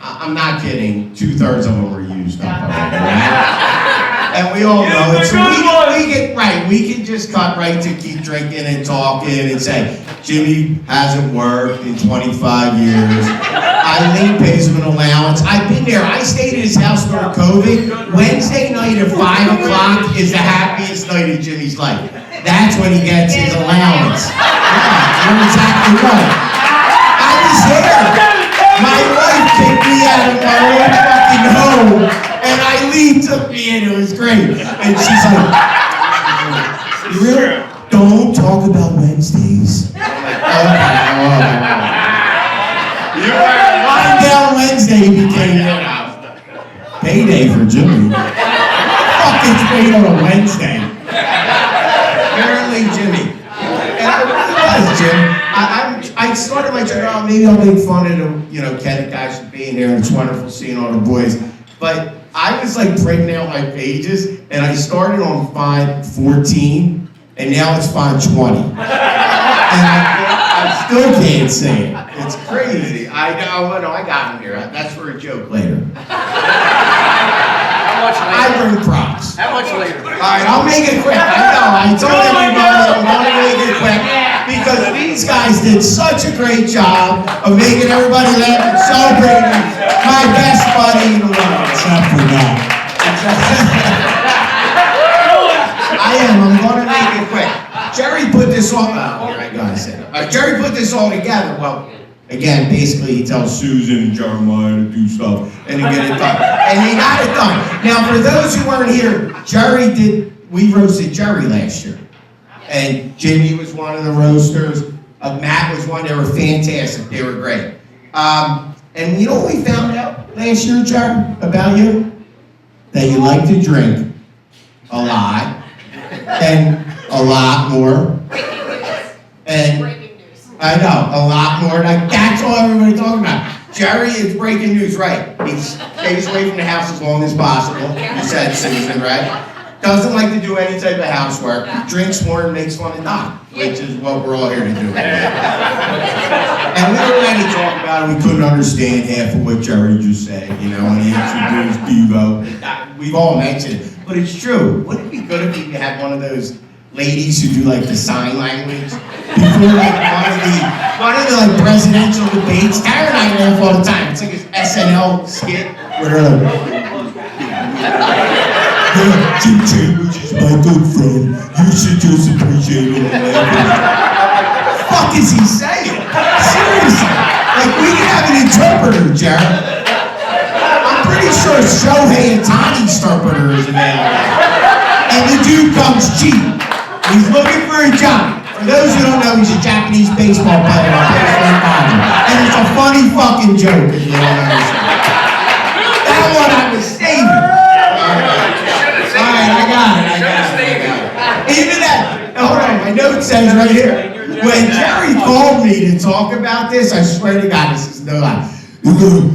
I'm not kidding, 2/3 of them were used up already, right? And we all know it, so we can just cut right to keep drinking and talking and say, Jimmy hasn't worked in 25 years. Eileen pays him an allowance. I've been there. I stayed at his house during COVID. Wednesday night at 5 o'clock is the happiest night of Jimmy's life. That's when he gets his allowance. Yeah, you're exactly right. I was there. My wife kicked me out of my own fucking home, and Eileen took me in. It was great. And she's like, you really don't talk about Wednesdays? Lying down Wednesday became payday for Jimmy. Fuck, it's paid on a Wednesday. Apparently, Jimmy. And I really was, Jim. I started my joke, oh, maybe I'll make fun of the, Kennett guys for being there. It's wonderful seeing all the boys. But I was like printing out my pages, and I started on font 14, and now it's font 20. And I still can't say it. It's crazy. I got him here. That's for a joke later. How much later? I bring props. How much later? All right, I'll make it quick. I know. I told everybody I'm going to make it quick because these guys did such a great job of making everybody laugh and celebrating my best buddy in the world. Except for that. I am. I'm going to make it quick. Jerry put this all. Here I go. I said it. Jerry put this all together. Well, again, basically, he tells Susan and Jeremiah to do stuff and to get it done, and he got it done. Now, for those who weren't here, we roasted Jerry last year, and Jimmy was one of the roasters. Matt was one. They were fantastic. They were great. And you know what we found out last year, Jerry, about you? That you like to drink a lot. And a lot more. And I know, a lot more. Like, that's all everybody's talking about. Jerry is breaking news, right? He stays away from the house as long as possible. You said, Susan, right? Doesn't like to do any type of housework. Drinks more and makes fun of Doc, which is what we're all here to do. And we were ready to talk about it. We couldn't understand half of what Jerry just said, you know, when he introduced Devo. We've all mentioned it. But it's true. Wouldn't it be good if you had one of those ladies who do like the sign language before like one of the like presidential debates? Tara and I laugh all the time. It's like an SNL skit where they're like, Jim Chambers is my good friend. You should just appreciate it. What the fuck is he saying? Seriously. Like, we can have an interpreter, Jared. I'm pretty sure Shohei Ohtani's interpreter is available. And the dude comes cheap. He's looking for a job. For those who don't know, he's a Japanese baseball player. And it's a funny fucking joke, if you don't understand. That one I was saving. Alright, I got it. Even that, hold on, my note says right here. When Jerry called me to talk about this, I swear to God, this is no lie. We're gonna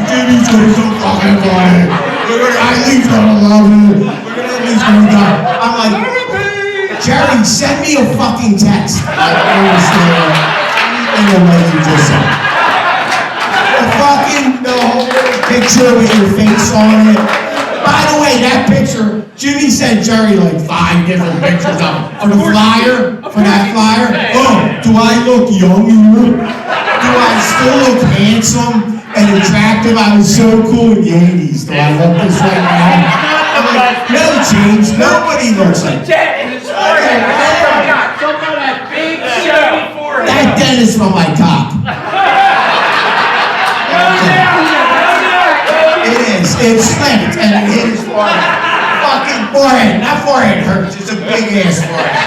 Jimmy's gonna so fucking funny. Eileen's gonna love it. Eileen's gonna die. I'm like, Jerry, send me a fucking text. I don't understand anything what you just said. The whole picture with your face on it. By the way, that picture, Jimmy sent Jerry like 5 different pictures of it. For the flyer, for that flyer. Oh, do I look young here? Do I still look handsome and attractive? I was so cool in the 80s. Do I look this way now? I'm like, no, James, nobody looks like that. That dentist from my cock. It's slipped and it hit his forehead. Fucking forehead. That forehead hurts. It's a big ass forehead.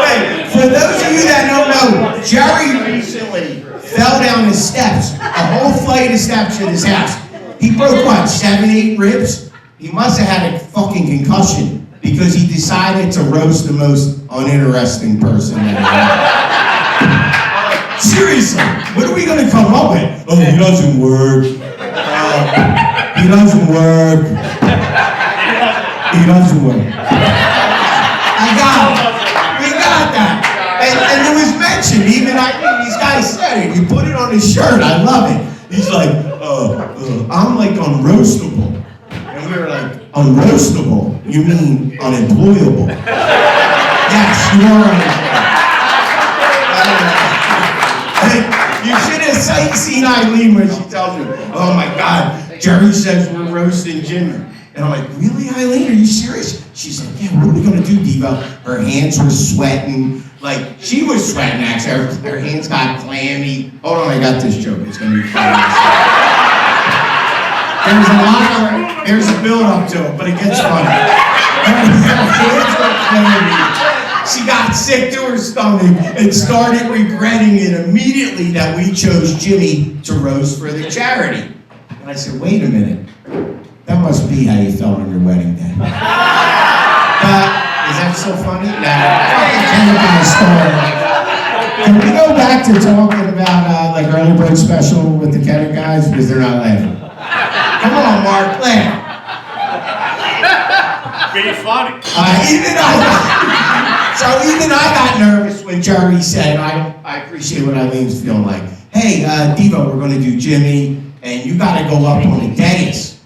Wait, for those of you that don't know, Jerry recently fell down the steps, a whole flight of steps in his house. He broke what, 7, 8 ribs? He must have had a fucking concussion because he decided to roast the most uninteresting person that he had. Seriously, what are we gonna come up with? Oh, he doesn't work. He doesn't work. He doesn't work. I got it. We got that. And it was mentioned, even these guys said it. You put it on his shirt, I love it. He's like, I'm like unroastable. And we were like, unroastable? You mean unemployable? Yes, you are unemployable. You should have seen Eileen when she tells me, oh my God, Jerry says we're roasting Jimmy. And I'm like, really, Eileen, are you serious? She's like, yeah, what are we gonna do, Devo? Her hands were sweating. Like, she was sweating, actually. Her hands got clammy. Hold on, I got this joke. It's gonna be funny. There's a build-up to it, but it gets funny. Her hands were clammy. She got sick to her stomach and started regretting it immediately that we chose Jimmy to roast for the charity. And I said, wait a minute. That must be how you felt on your wedding day. Is that so funny? Can we go back to talking about like early bird special with the Kenner guys because they're not laughing? Come on, Mark, laugh. Be funny. Even I got nervous when Jerry said, I appreciate what Eileen's feeling like. Hey, Devo, we're going to do Jimmy, and you got to go up on the dais.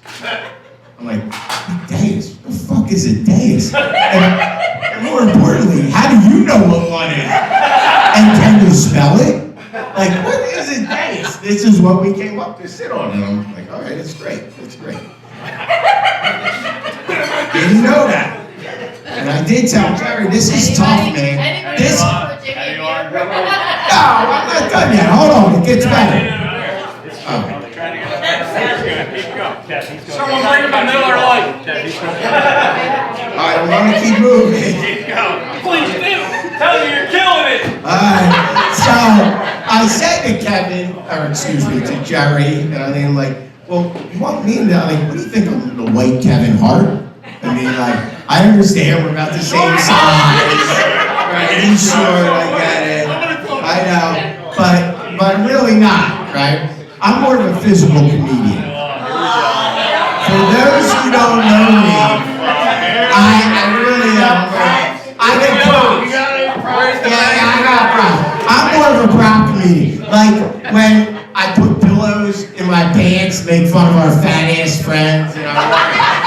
I'm like, a dais? What the fuck is a dais? And more importantly, how do you know what one is? And can you spell it? Like, what is a dais? This is what we came up to sit on. And I'm like, all right, that's great. That's great. Didn't know that. And I did tell Jerry, this is tough, man. This. No, I'm not done yet. Hold on, it gets better. Someone bring him a Miller Lite. I want to keep moving. Please do. Tell me you're killing it. Alright, so I said to Kevin, or excuse me, to Jerry, and I mean, like, well, you want me to, like, what do you think I'm the white Kevin Hart? I mean, like, I understand we're about the same size, right? He's short, I get it, I know, but really not, right? I'm more of a physical comedian. For those who don't know me, I really am. I get props. Yeah, I got props. I'm more of a prop comedian. Like when I put pillows in my pants, make fun of our fat ass friends. You know,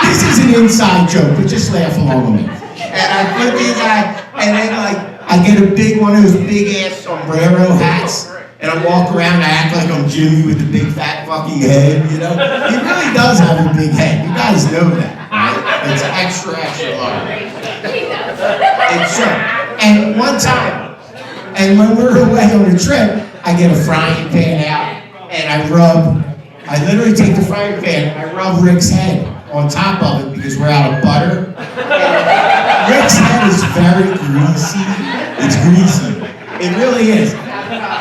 this is an inside joke, but just laugh along with me. And I put these and then like I get a big one of those big ass sombrero hats. And I walk around and I act like I'm Jimmy with the big fat fucking head, you know? He really does have a big head. You guys know that, right? It's extra large. It's so. And one time, and when we were away on a trip, I get a frying pan out and I literally take the frying pan and I rub Rick's head on top of it because we're out of butter. And Rick's head is very greasy. It's greasy. It really is.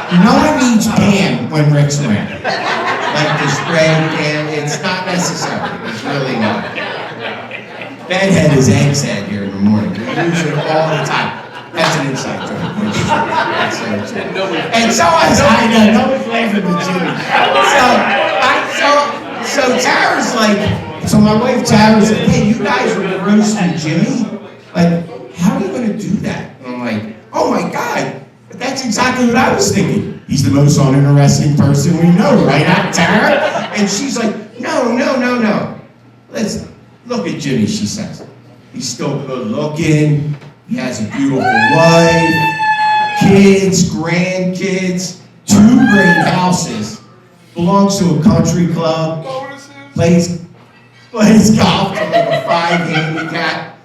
No one needs pan when Rick's around. Like the spray pan, it's not necessary. It's really not. Bedhead is egg's head here in the morning. We use it all the time. That's an inside joke. And so I know, no one's laughing at Jimmy. So Tara's like, so my wife Tara's like, hey, you guys are roasting Jimmy? Like, how are you gonna do that? And I'm like, oh my God. That's exactly what I was thinking. He's the most uninteresting person we know, right, Tara? And she's like, no. Let's look at Jimmy, she says. He's still good looking. He has a beautiful wife, kids, grandkids, 2 great houses, belongs to a country club, plays golf to like a 5 handicap.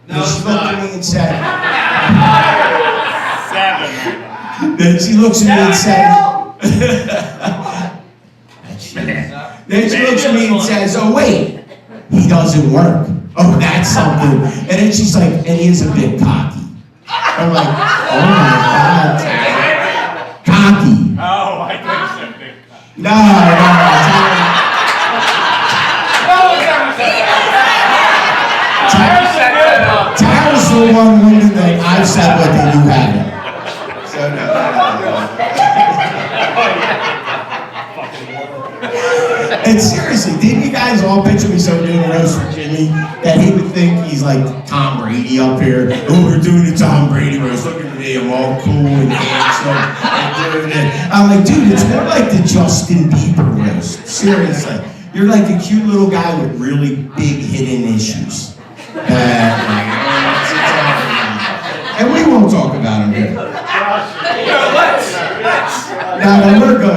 And she looked at me and said, 7. Then she looks at me and says, then she looks at me and says, oh wait, he doesn't work. Oh, that's something. And then she's like, and he is a bit cocky. I'm like, oh my God, cocky. Oh, I think so. No. Tara's the one woman that I've said what they do happen. So no. And seriously, didn't you guys all picture me so doing a roast for Jimmy that he would think he's like Tom Brady up here? Oh, we're doing the Tom Brady roast. Look at me, I'm all cool and handsome and doing it. I'm like, dude, it's more like the Justin Bieber roast. Seriously. You're like a cute little guy with really big hidden issues. And we won't talk about him here. No,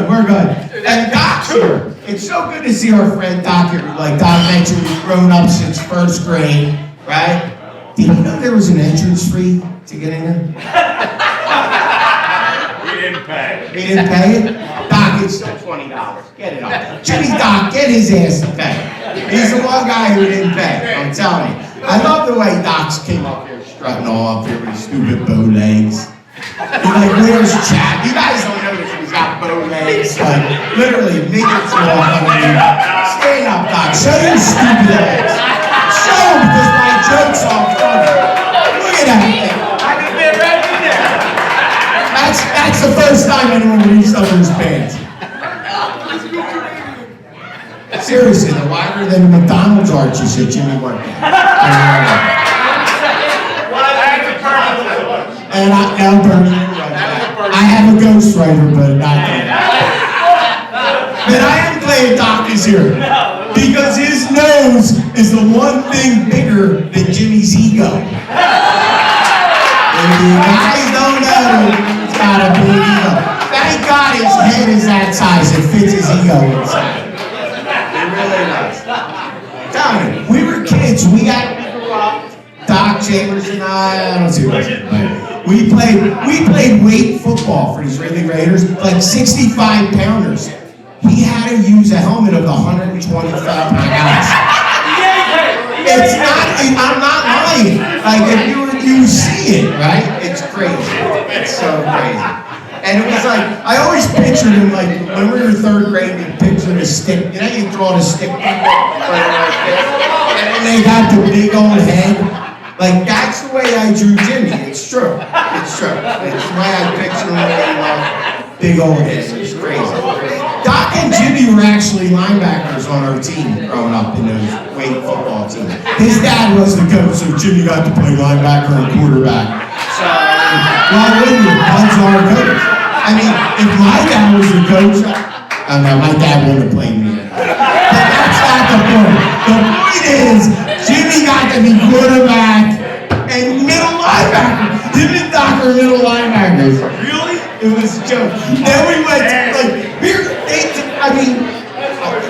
we're good. And Doc's here. It's so good to see our friend Doc here. Like Doc mentioned, we've grown up since 1st grade, right? Did you know there was an entrance fee to get in there? We didn't pay. He didn't pay it? Doc, it's still $20. Get it off. Jimmy Doc, get his ass to pay. He's the one guy who didn't pay, I'm telling you. I love the way Doc's came up here, strutting all up here with his stupid bow legs. He's like, where's Chad? You guys don't notice he's got bow legs. Like, literally, midgets long underneath. Stand up, Doc. Show your stupid legs. Show them, because my joke's all funny. Look at that thing. I can be right in there. That's the first time anyone reached up in his pants. Seriously, they're wider than the McDonald's arches that Jimmy worked at. And I'm burning it right now. I have a ghostwriter, but not that. But I am glad Doc is here. Because his nose is the one thing bigger than Jimmy's ego. If you guys don't know, he's got a big ego. Thank God his head is that size. It fits his ego inside. It really does. Tell me, we were kids. We grew up. Doc Chambers and I don't see what we played weight football for the Israeli Raiders, like 65 pounders. He had to use a helmet of the 125 pound guys. It's not, I'm not lying. Like if you see it, right? It's crazy. It's so crazy. And it was like, I always pictured him like, when we were in third grade, you picture the stick, you know, you draw the stick people, and then they got the big old head. Like, that's the way I drew Jimmy. It's true. It's true. It's the way I picture him, big old head. It's crazy. Doc and Jimmy were actually linebackers on our team growing up in those weight football teams. His dad was the coach, so Jimmy got to play linebacker and quarterback. So, why wouldn't you? Bud's our coach. I mean, if my dad was the coach, I don't know, my dad wouldn't have played me. But that's not the point. The point is, Jimmy got to be quarterback and middle linebacker. Him and Doc are middle linebackers. Really? It was a joke. Then we went to, like,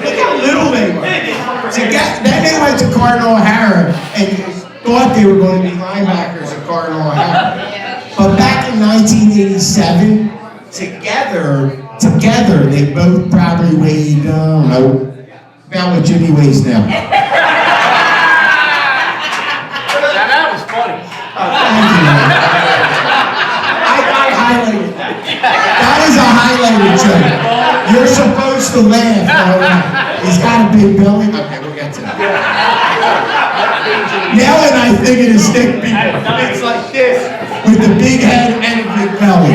look how little they were. Then they went to Cardinal O'Hara and thought they were going to be linebackers at Cardinal O'Hara. But back in 1987, together, they both probably weighed, I don't know, about what Jimmy weighs now. Now that was funny. Thank you. I highlighted that. That is a highlighted joke. You're supposed to laugh. He's got a big belly. Okay, we'll get to that. Now when I think of the stick people, it's like this, with the big head and a big belly.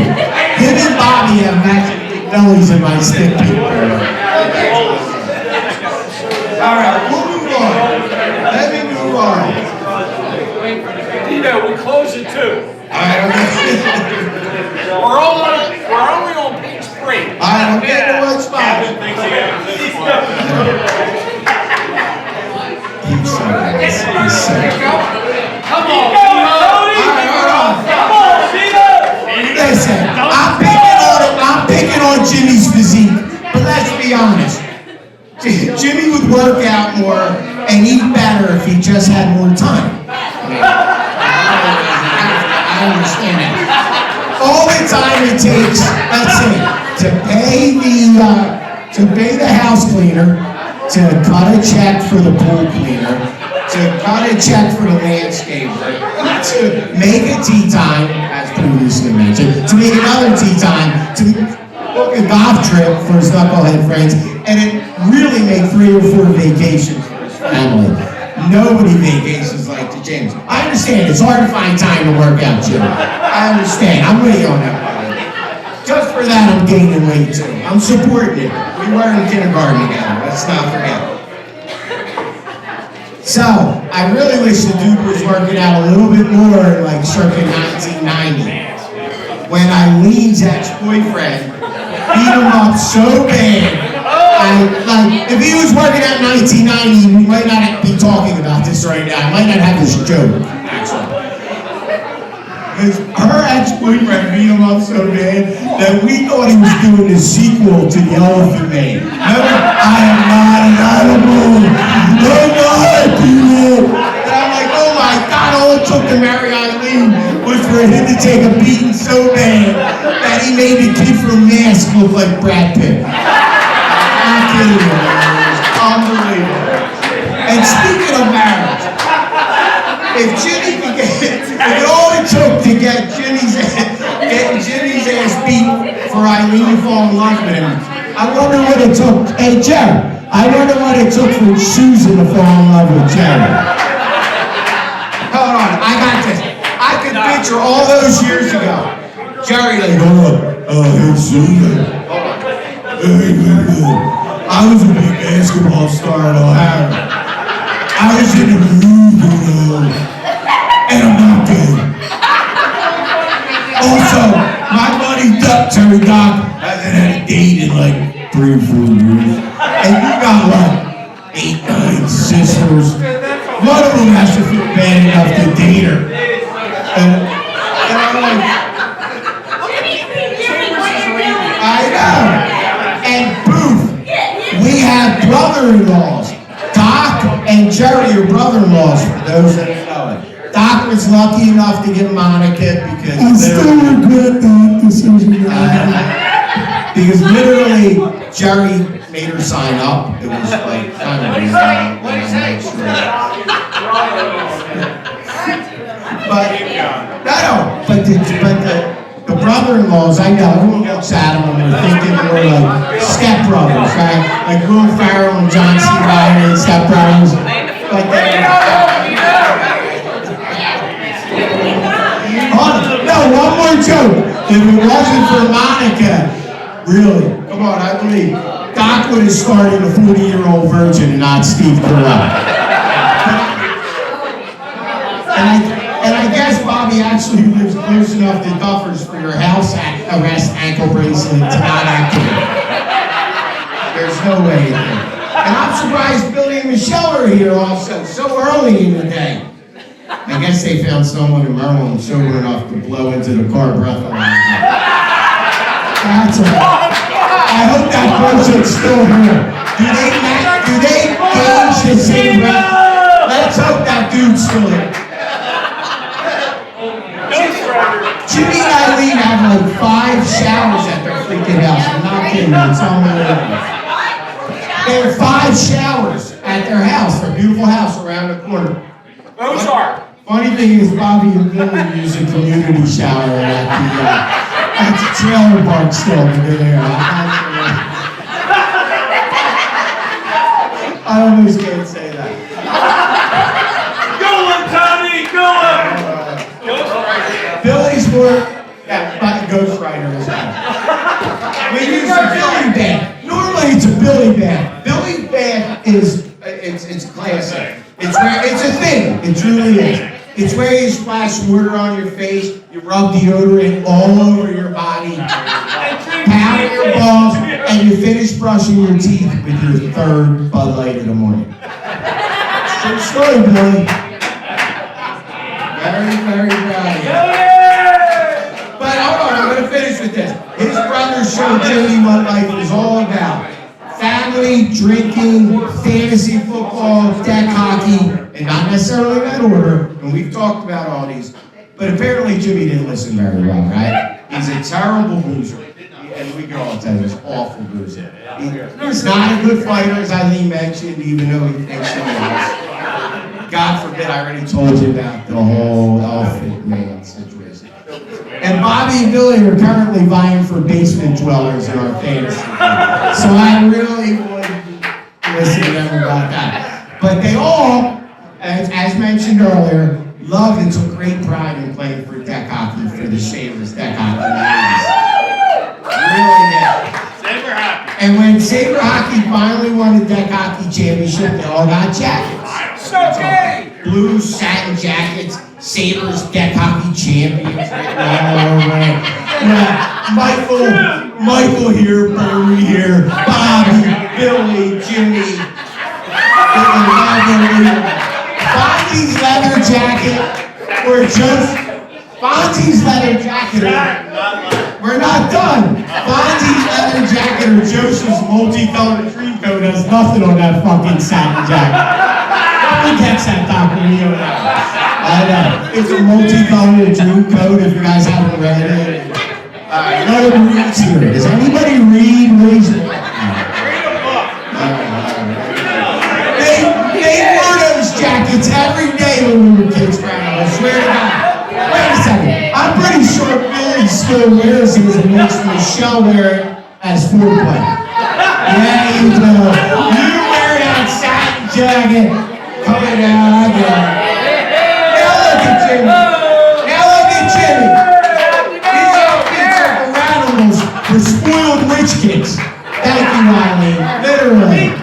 Him and Bobby have matching big bellies in my stick people. All right, we'll move on. Let me move on. You know, we close it too. All right, okay. We're only on page 3. All right, I'm getting to one spot. He's so nice. He's so nice. Come on, All right, hold on. Listen, I'm picking on Jimmy's physique, but let's be honest. Jimmy would work out more and eat better if he just had more time. I understand that. All the time it takes, let's say, to pay the house cleaner, to cut a check for the pool cleaner, to cut a check for the landscaper, to make a tea time, as previously mentioned, to make another tea time, to book a golf trip for his knucklehead friends, and then really make 3 or 4 vacations for his family. Nobody vacations like the James. I understand, it's hard to find time to work out, Jim. I understand, I'm with you on that one. Just for that, I'm gaining weight too. I'm supporting it. We were in kindergarten together, let's not forget. So, I really wish the dude was working out a little bit more like circa 1990. When Eileen's ex-boyfriend beat him up so bad. If he was working out in 1990, we might not be talking about this right now. I might not have this joke, actually. Because her ex-boyfriend beat him up so bad that we thought he was doing the sequel to The Elephant Man. Remember? I am not an animal. I'm not people. And I'm like, oh my God, all it took to marry Eileen was for him to take a beating so bad that he made the kid from Mask look like Brad Pitt. I'm kidding you, man. It's unbelievable. And speaking of marriage, if Jimmy could if all it took to get Jimmy's ass beat for Eileen to fall in love with him, I wonder what it took. Hey, Jerry, I wonder what it took for Susan to fall in love with Jerry. Hold on, I got this. I could picture all those years ago. Jerry, like, hey, Susan. I was a big basketball star at O'Hara. I was in the league, and I'm not gay. Also, my buddy Terry Doc hasn't had a date in like 3 or 4 years. And you got what? 8, 9 sisters. One of them has to feel bad enough to date her. And I'm like, I know. And poof, we have brother-in-laws. Doc and Jerry are brother-in-laws, for those that don't know it. Doc was lucky enough to get Monica because I still regret that decision. because literally Jerry made her sign up. It was like kind of weird. But the brother-in-laws, I know, everyone looks at them and they're thinking they were like stepbrothers, right? Like Will Ferrell and John C. Reilly and stepbrothers. But no, one more joke. If it wasn't for Monica, really, come on, I believe Doc would have started a 40-year-old virgin and not Steve Carell. And I guess Bobby actually lives close enough to Duffers for your house arrest ankle bracelet to not activate. There's no way. And I'm surprised Billy and Michelle are here also, so early in the day. I guess they found someone in Maryland sober enough to blow into the car breathalyzer. That's all. I hope that person's still here. Do they gauge the same breath? Let's hope that dude's still here. Jimmy and Eileen have like 5 showers at their freaking house. I'm not kidding. It's unbelievable. They have 5 showers at their house, their beautiful house around the corner. Ozark. Funny thing is, Bobby and Billy use a community shower at the trailer park still over there. I almost can't say that. Go on, Tommy, go on. Billy's more, yeah, Ghost Rider is that. We use a Billy band. Normally it's a Billy band. Billy band is, it's classic. It's a thing. It truly is. It's where you splash water on your face, you rub deodorant all over your body, pound your balls, and you finish brushing your teeth with your 3rd Bud Light in the morning. True story, Billy. Very, very proud of you. But hold on, I'm going to finish with this. His brother showed Jimmy what life is all about. Family, drinking, fantasy football, deck hockey, and not necessarily in that order, and we've talked about all these, but apparently Jimmy didn't listen very well, right? He's a terrible boozer, and we can all tell you, he's awful boozer. He's not a good fighter, as Eileen mentioned, even though he thinks he is. God forbid, I already told you about the whole elephant man situation. And Bobby and Billy are currently vying for basement dwellers in our fantasy. So I really wouldn't listen to them about that. But they all, as mentioned earlier, loved and took great pride in playing for deck hockey for the Sabres deck hockey ladies. Really did. Saber happy. And when Sabre Hockey finally won the deck hockey championship, they all got jackets. So gay. Blue satin jackets, Sabres deck hockey champions written all over it. Yeah, Michael here, Barry here, Bobby, Billy, Jimmy. Fonzie's leather jacket, Fonzie's leather jacket. We're not done. Fonzie's leather jacket or Joseph's multicolored dream coat has nothing on that fucking satin jacket. Who gets that, Dr. Leo? I know. It's a multicolored dream coat if you guys haven't read it. None of them reads here. Does anybody read? Raise it. They wore those jackets every day when we were kids growing up. I swear to God. Wait a second. I'm pretty sure Billy still wears his and makes Michelle wear it as foreplay. Yeah, you do. You wear that satin jacket. Coming out, I get it. Now look at Jimmy. These outfits are for animals, for spoiled rich kids. Thank you, Eileen. Literally.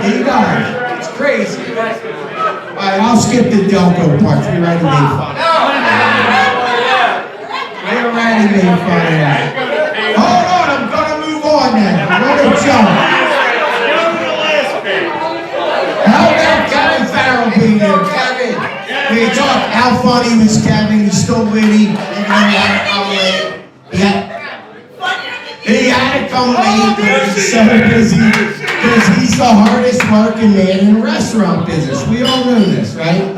He does. It's crazy. Alright, I'll skip the Delco part. We already made fun of it. We already made fun of that. Hold on, I'm gonna move on now. I'm gonna jump. We talked how funny was Kevin. He's still witty. Even though he had to come late. He had to come late because he's so busy. Because he's the hardest working man in the restaurant business. We all know this, right?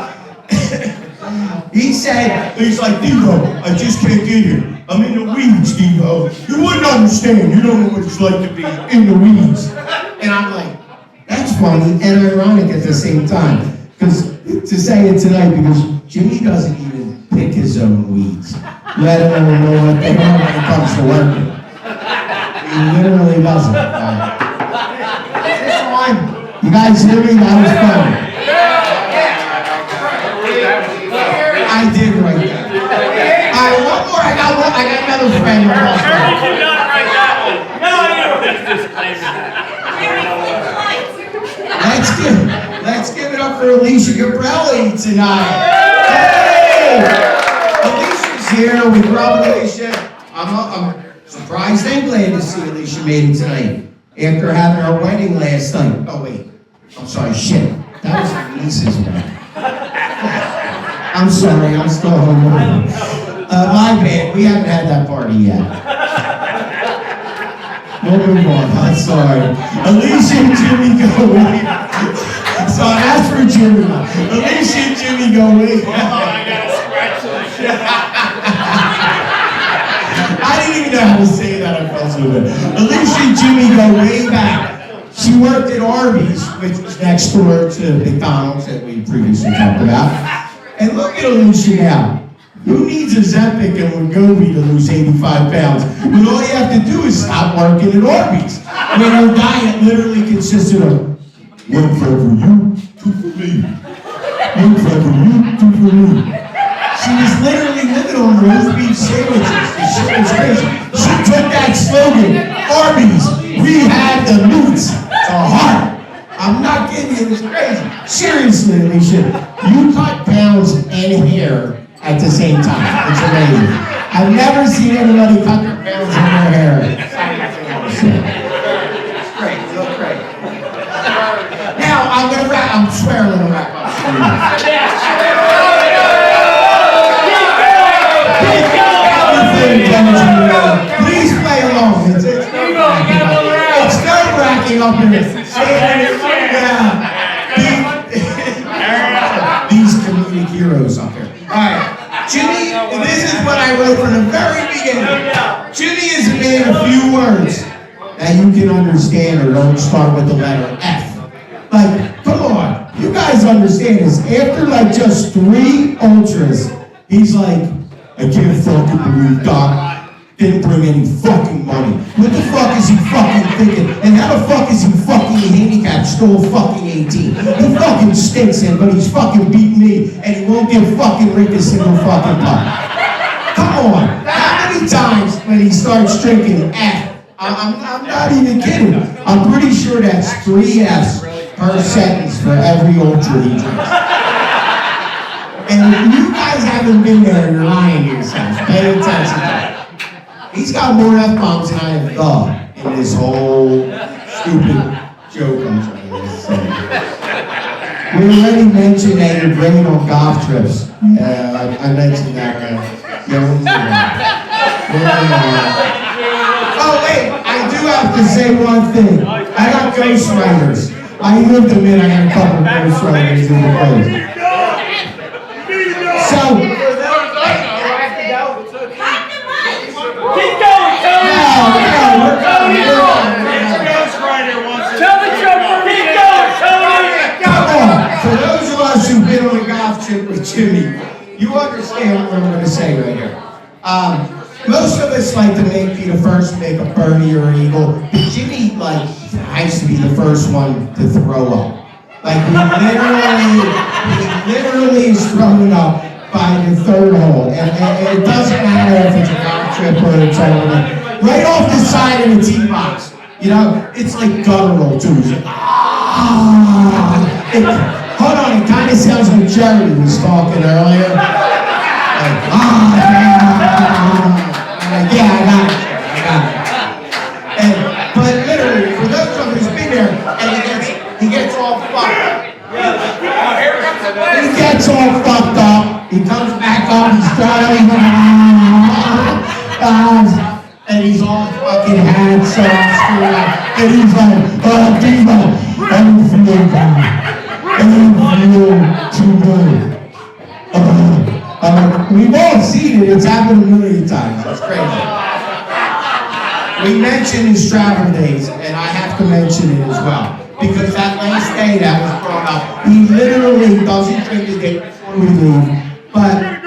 He said, he's like, Devo, I just can't get here. I'm in the weeds, Devo. You wouldn't understand. You don't know what it's like to be in the weeds. And I'm like, that's funny and ironic at the same time. Because to say it tonight, because Jimmy doesn't even pick his own weeds. Let alone know what they are when it comes to working. He literally doesn't. This one, you guys hear me? That was fun. I did write that. All right, one more. I got another friend. Did not write that one. No, you don't. Let's give it up for Alicia Gabrelli tonight. Hey! Alicia's here with Alicia. I'm surprised and glad to see Alicia made it tonight after having her wedding last night. Oh wait, I'm sorry, shit. That was Lisa's wedding. I'm sorry, I'm still hungover. My bad, we haven't had that party yet. We'll move on, I'm sorry. Alicia and Jimmy go away. So that's for Jimmy. Alicia and Jimmy go away. I gotta scratch some shit. I didn't even know how to say that, I felt so good. Alicia and Jimmy go way back. She worked at Arby's, which was next door to McDonald's that we previously talked about. And look at Alicia now. Who needs a Ozempic and Wegovy to lose 85 pounds? When all you have to do is stop working at Arby's. When her diet literally consisted of 1 fry for you, 2 for me. 1 fry for you, 2 for me. She was literally living on roast beef sandwiches. This shit was crazy. She took that slogan, Arby's, we had the meats to heart. I'm not kidding you, it was crazy. Seriously, Alicia, you cut pounds and hair at the same time. It's amazing. I've never seen anybody cut their pounds and their hair. It's great, you look great. Now, I'm swearing I'm gonna wrap up. Please play along. It's nerve-wracking up in this. These comedic heroes up here. All right, Jimmy, this is what I wrote from the very beginning. Jimmy is a man of few words that you can understand or don't start with the letter F. Like, come on, you guys understand this. After like just 3 ultras, he's like, I can't fucking believe Doc didn't bring any fucking money. What the fuck is he fucking thinking? And how the fuck is he fucking handicapped, stole fucking 18? He fucking stinks in, but he's fucking beating me, and he won't give fucking Rick a single fucking puck. Come on, how many times when he starts drinking F? I'm not even kidding. I'm pretty sure that's 3 Fs per sentence for every ultra he drinks. And if you guys haven't been there, you're lying to yourselves. Pay attention to it. He's got more F-bombs than I have in this whole stupid joke I'm trying to say. We already mentioned that you're great on golf trips. I mentioned that. Oh wait, I do have to say one thing. I got ghostwriters. I lived them in. I had a couple of ghostwriters in the place. So. Keep going, Tony! Tell the joke for me! Keep going, Tony! Come on! For those of us who've been on a golf trip with Jimmy, you understand what I'm going to say right here. Most of us like to be the first to make a birdie or an eagle, but Jimmy, likes to be the first one to throw up. Like, he literally is throwing up by the 3rd hole. And it doesn't matter if it's a golf trip or a tournament. Right off the side of the tee box. You know, it's like guttural too. It's like, hold on, it kind of sounds like Jerry was talking earlier. Like, yeah, I got it. But literally, for those of us who's been there, and he gets all fucked up. He gets all fucked up. And he's all fucking handsome, screwed up. And he's like, oh, Diva, I don't feel good. I don't feel too good. We've all seen it. It's happened a million times. It's crazy. We mentioned his travel days, and I have to mention it as well. Because that last day that was brought up, he literally doesn't drink the day before we leave. But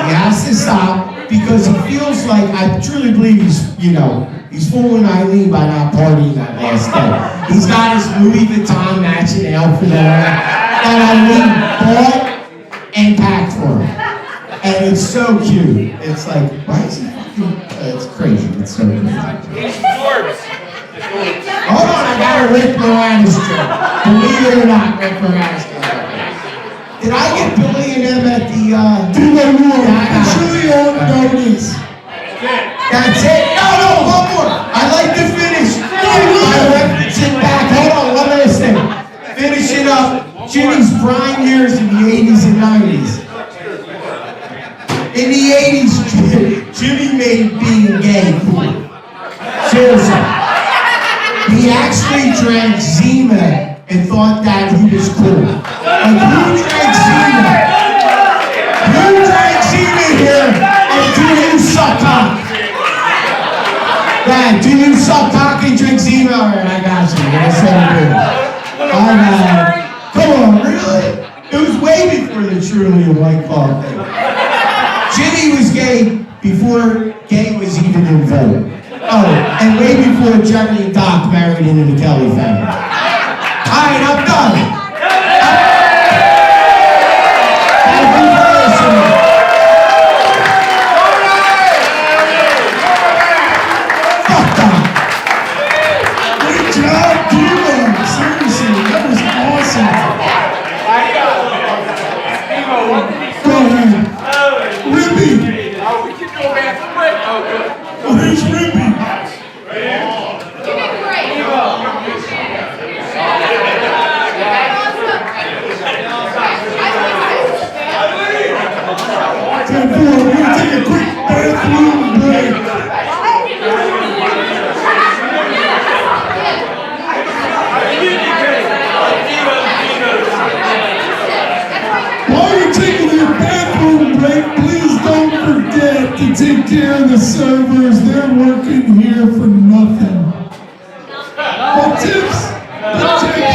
he has to stop because he feels like, I truly believe he's fooling Eileen by not partying that last day. He's got his Louis Vuitton matching outfit on that Eileen bought and packed for him. And it's so cute. It's like, why is he fucking, it's crazy. It's so crazy. Hold on, I got a Rick Moranis joke. Believe it or not, Rick Moranis. Did I get Billy and them at the, That's it. No, one more. I'd like to finish. I reference it back. Hold on, one last thing. Finish it up. Jimmy's prime years in the 80s and 90s. In the 80s, Jimmy made being gay cool. Seriously. He actually drank Zima and thought that he was cool. Like, who drank Zima? Who drank Zima here? And do you suck cock? Dad, do you suck cock and drink Zima? Alright, I got you. That's so good. Come on, really? It was way before the truly White Claw thing. Jimmy was gay before gay was even in vogue. Oh, and way before Jerry and Doc married into the Kelly family. Alright, I'm done. Thank you for listening. Fuck Doc. Great job, Diva. Seriously, that was awesome. Go ahead. Rippy. Oh, we can go back to break. Oh, good. Where's Rippy? We're gonna take a quick bathroom break. While you're taking your bathroom break, please don't forget to take care of the servers. They're working here for nothing. What tips? What tips?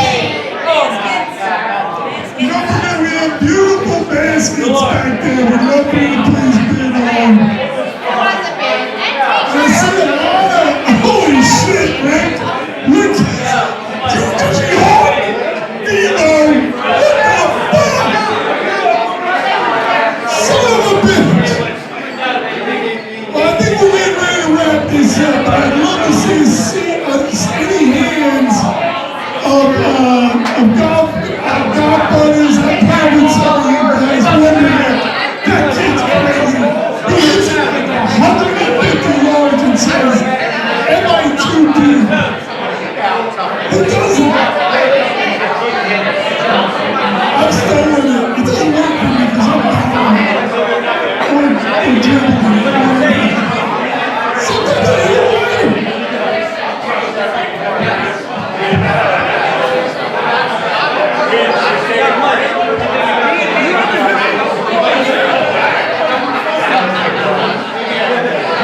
Don't forget we have beautiful baskets back there. We'd love for you to please bid on. I see a lot of, holy shit, Rick. Rick, did you hold? Dino, what the fuck? Son of a bitch. Well, I think we're getting ready to wrap this up. I'd love to see any hands of golf buddies. I play with some of you guys. That kid's crazy. He hits it like 150 yards and says, MI2D. It doesn't. I'm still with it. It doesn't work for me because I'm or dribbling. Sometimes I hit it right.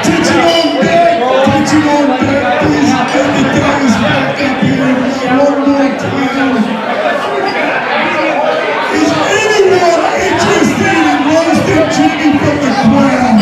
Attention on deck, please get the guys back up here one more time. Is anyone interested in roasting Jimmy from the crowd?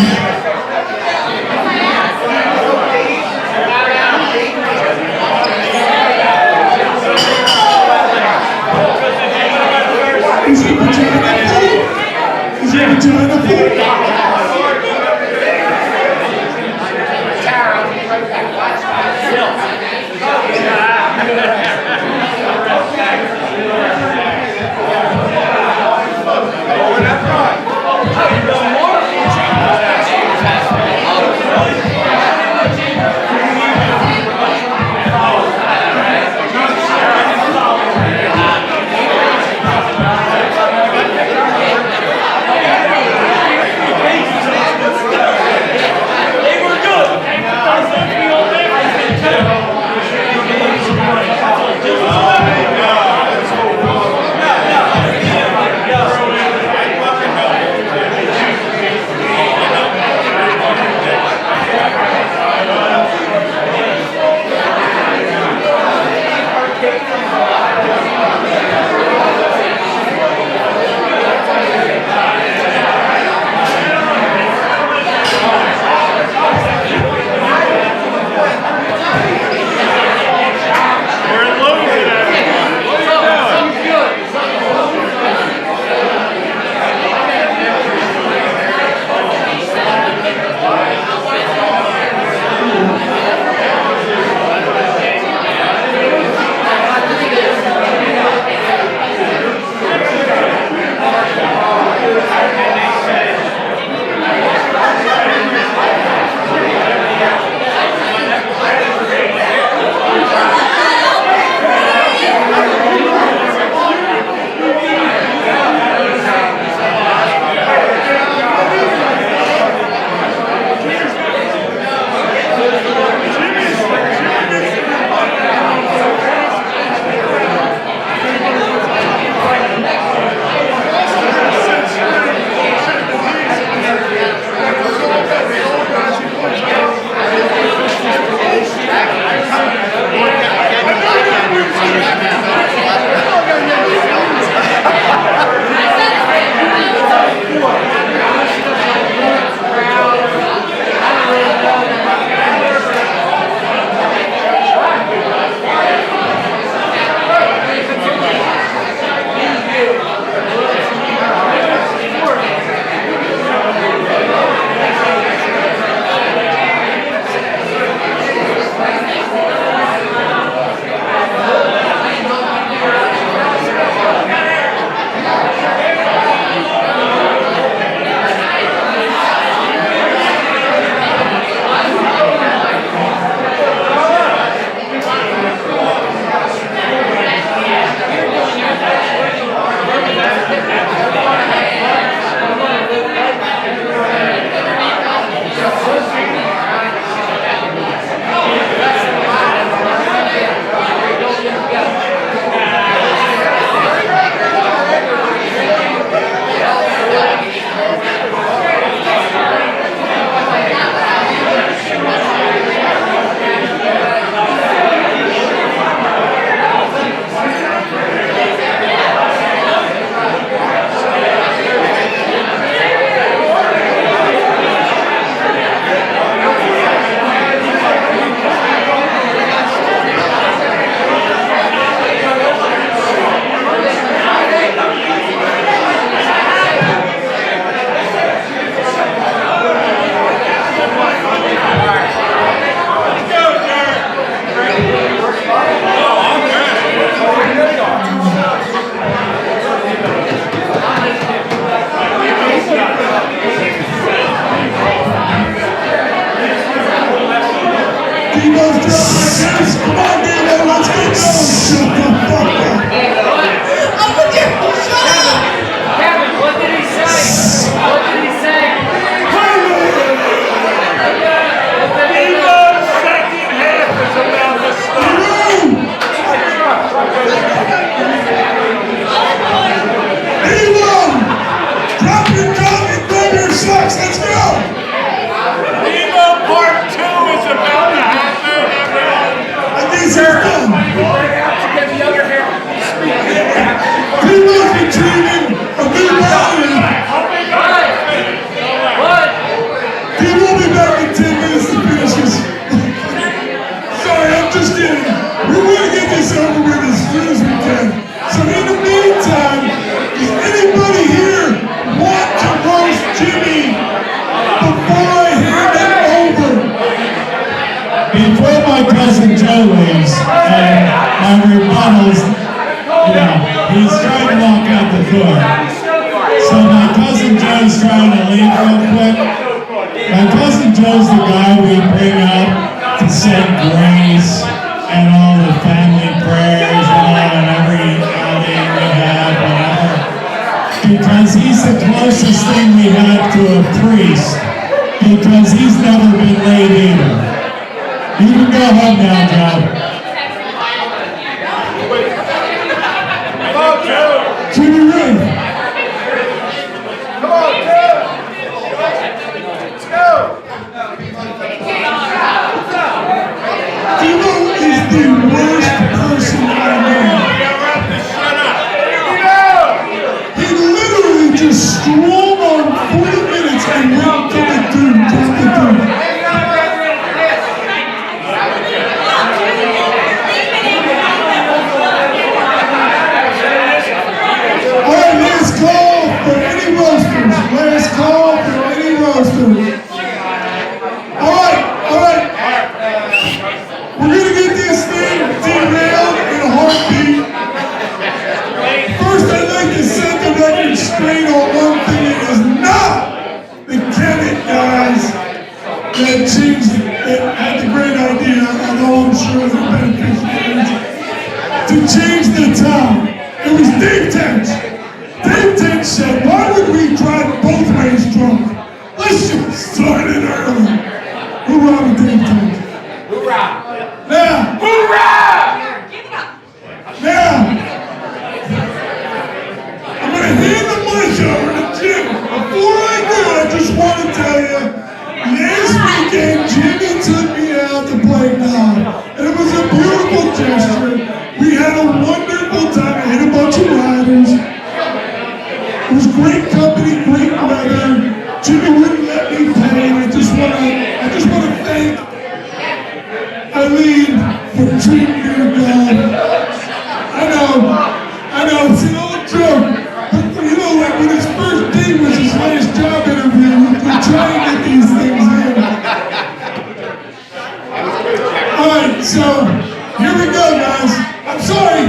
Devo's dropping my juice. Come on, Devo, let's get going. Shut the fuck up. Uncle Devo, shut up! Kevin, what did he say? What did he say? Devo's second half is about to start. Devo, drop your coat and grab your socks. Let's go. Devo Part 2 is about to happen, everyone. I think he's done. Bring out to get the other hair. Devo's been treating a big body. What? Devo will be back in 10 minutes to finish this. Sorry, I'm just kidding. We want to get this over with as soon as we can. So in the meantime, does anybody here want to roast Jimmy before I hand it over? Before my cousin Joe leaves, and my rebuttals, he's trying to walk out the door. So my cousin Joe's trying to leave real quick. My cousin Joe's the guy we bring up to say grace and all the family prayers and every outing we have, whatever. Because he's the closest thing we have to a priest. Because he's never been late either. You can go home now, Joe. Jimmy Ray. Devo is the worst person I know. He literally just strolled on 40 minutes and went to the dude, just the dude. All right, last call for any roasters. Last call for any roasters. All right. We're gonna get this thing derailed in a heartbeat. First, I'd like to set the record straight on one thing. It is not the Kennett guys that had the great idea, although I'm sure they're beneficiaries, to change the time. It was Dave Tench. Dave Tench said, why would we drive both ways drunk? Let's just start it early. Hoorah with Dave Tench. Now, I'm going to hand the mic over to Jim. Before I do, I just want to tell you, last weekend, Jimmy took me out to play golf. And it was a beautiful gesture. We had a wonderful time. I hit a bunch of riders. It was great company, great weather. Jimmy wouldn't let me pay. And I just want to thank Eileen for treating me to God. I know, it's an old joke, but you know, like when his first date was his last job interview, we try and get these things in. Alright, so, here we go, guys. I'm sorry,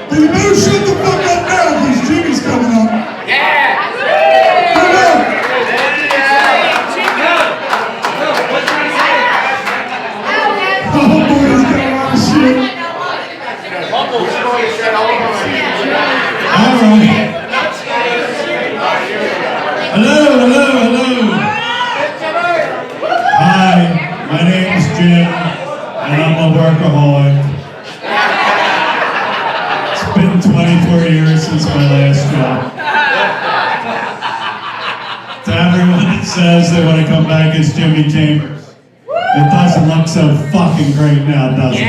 but you better shut the fuck up now, because Jimmy's coming up. Come on. Oh boy, he's got a lot of shit. All right. Hello. Hi, my name's Jim, and I'm a workaholic. It's been 24 years since my last job. To everyone that says they want to come back as Jimmy Chambers, it doesn't look so fucking great now, does it?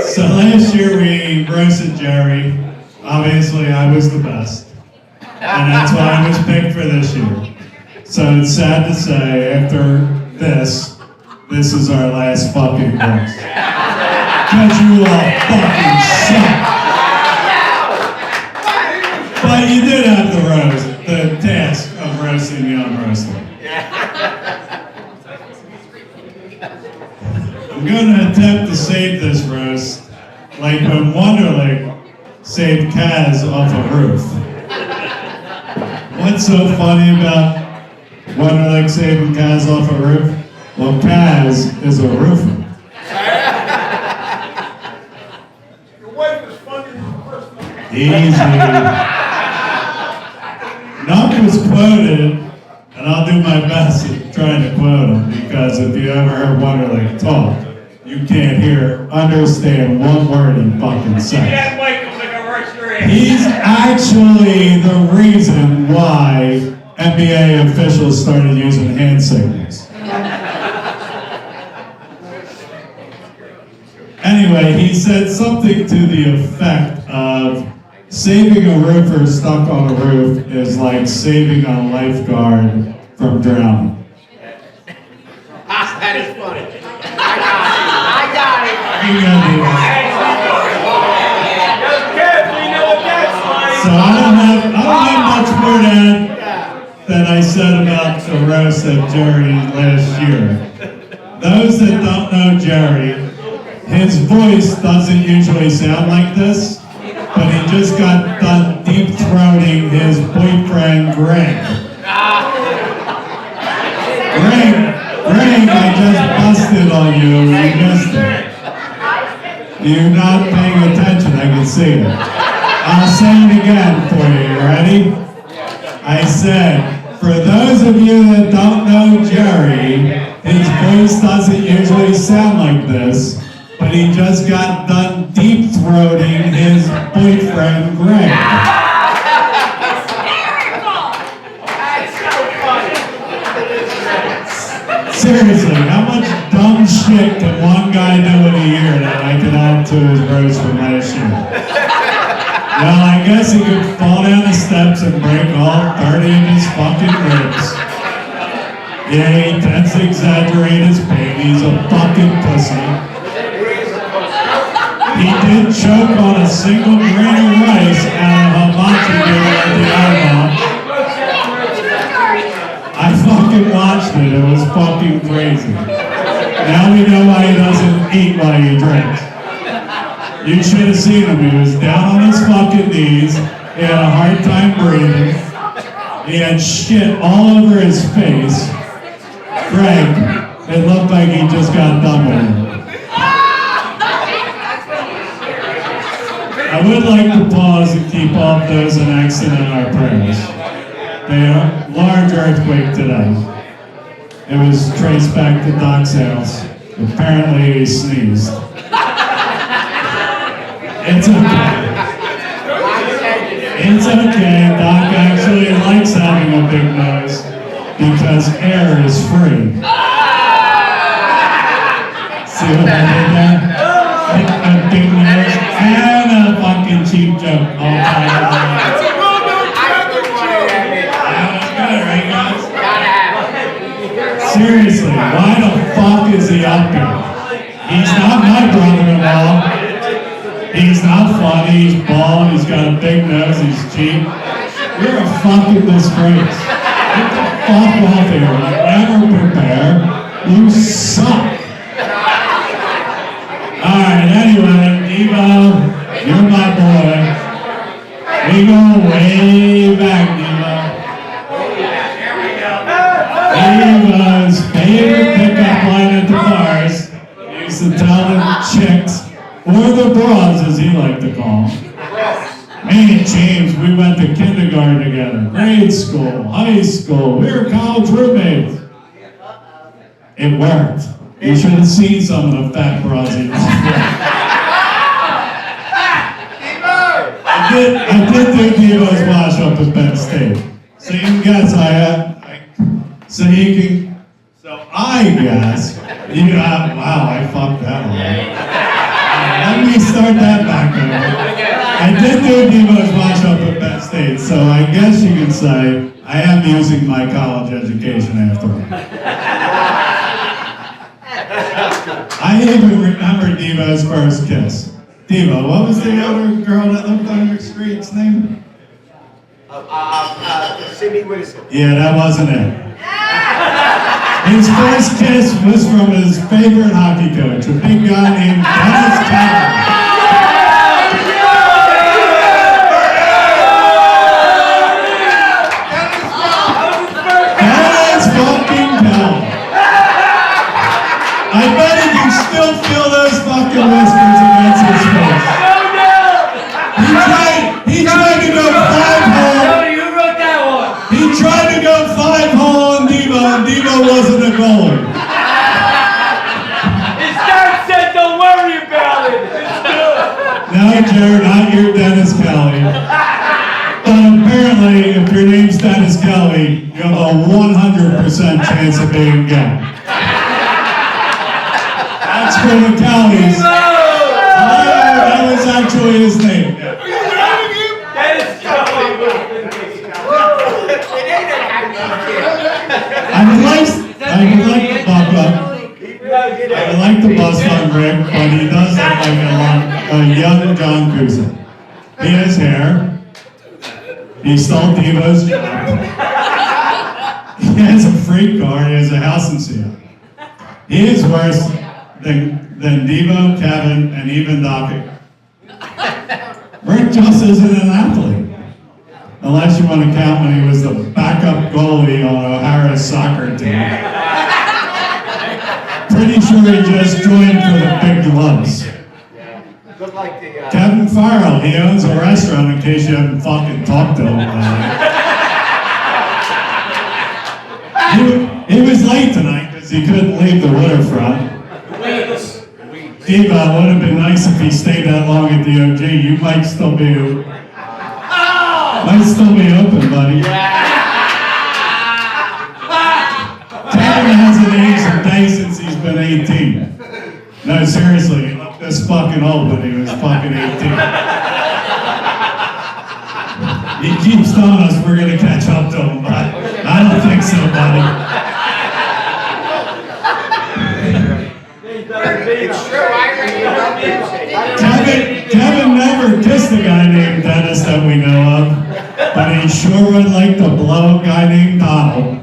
So last year we roasted Jerry. Obviously I was the best. And that's why I was picked for this year. So it's sad to say after this is our last fucking roast. Cause you all fucking suck. But you did have the task of roasting the unroasted. I'm gonna attempt to save this roast like when Wonderlic saved Kaz off a roof. What's so funny about Wonderlic saving Kaz off a roof? Well, Kaz is a roofer. Your wife is funny in the first one. Easy. Nuck was quoted, and I'll do my best at trying to quote him, because if you ever heard Wonderlic talk, you can't understand one word he fucking says. Yeah, Michael, like a rush your ass. He's actually the reason why NBA officials started using hand signals. Anyway, he said something to the effect of saving a roofer stuck on a roof is like saving a lifeguard from drowning. That is funny. I got it. You gotta do that. So I don't have much more to add than I said about the roast of Jerry last year. Those that don't know Jerry, his voice doesn't usually sound like this, but he just got done deep-throating his boyfriend, Greg. Greg, I just busted on you. You missed it. You're not paying attention, I can see it. I'll say it again for you. You ready? I said, for those of you that don't know Jerry, his voice doesn't usually sound like this, but he just got done deep-throating his boyfriend, Greg. Seriously, how much dumb shit can one guy do in a year that I can add to his roast from last year? Well, I guess he could fall down the steps and break all 30 of his fucking ribs. Yeah, he tends to exaggerate his pain. He's a fucking pussy. He did choke on a single grain of rice out of hibachi dinner at the IHOP. I fucking watched it. It was fucking crazy. Now we know why he doesn't eat while he drinks. You should have seen him. He was down on his fucking knees. He had a hard time breathing. He had shit all over his face. Greg, it looked like he just got done with him. I would like to pause and keep all of those in action in our prayers. They are a large earthquake today. It was traced back to Doc's house. Apparently he sneezed. It's okay. It's okay. Doc actually likes having a big nose because air is free. See what I did there? A big nose and a fucking cheap joke all tied together. Seriously, why the fuck is he up here? He's not my brother-in-law. He's not funny, he's bald, he's got a big nose, he's cheap. You're a fucking disgrace. Get the fuck off here. You never prepare. You suck. Alright, anyway, Devo, you're my boy. We go way back, Devo. Devo's favorite pickup line at the bars, he used to tell the chicks, or the bras as he liked to call them. Me and James, we went to kindergarten together, grade school, high school, we were college roommates. It worked. You should have seen some of the fat bras he I did do Devo's wash up at Penn State. So you can guess I guess, wow, I fucked that one. Let me start that back over. I did do Devo's wash up at Penn State, so I guess you could say I am using my college education after all. I even remember Devo's first kiss. Devo, what was the other girl that lived on your street's name? Sydney Whitson. Yeah, that wasn't it. His first kiss was from his favorite hockey coach, a big guy named Dennis Cowan. Dennis whiskers against his face. He tried to go 5-hole. You wrote that one. He tried to go 5-hole on Devo, and Devo wasn't a goalie. His dad said don't worry about it. It's good. No, Jared, not your Dennis Kelly. But apparently, if your name's Dennis Kelly, you have a 100% chance of being gay. That's for the Kellys. Oh, that was actually his name. I would like to bust on Rick, but he does look like a young John Cusack. He has hair. He stole Devo's job. He has a freak car. He has a house in Seattle. He is worse than Devo, Kevin, and even Dockett. Rick just isn't an athlete. Unless you want to count when he was the backup goalie on O'Hara's soccer team. Pretty sure he just joined for the big gloves. Kevin Farrell, he owns a restaurant in case you haven't fucking talked to him. He was late tonight because he couldn't leave the waterfront. Devo, it would have been nice if he stayed that long at the OG. You might still be open, buddy. Kevin hasn't aged a day since he's been 18. No, seriously, he looked this fucking old when he was fucking 18. He keeps telling us we're gonna catch up to him, but I don't think so, buddy. It's true. Kevin never kissed a guy named Dennis that we know of, but he sure would like to blow a guy named Donald.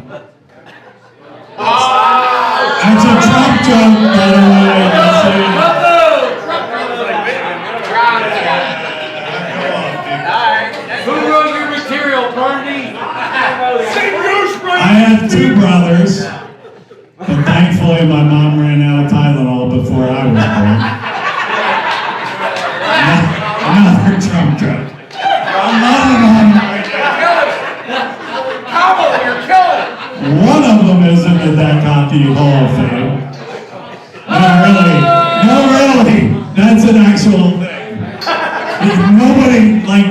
That's a Trump joke, by the way. Who wrote your material, Bernie? I have two brothers, but thankfully my mom ran out of Tylenol before I was born. Another Trump joke. One of them is in the Deck Hockey Hall of Fame. No, really. That's an actual thing.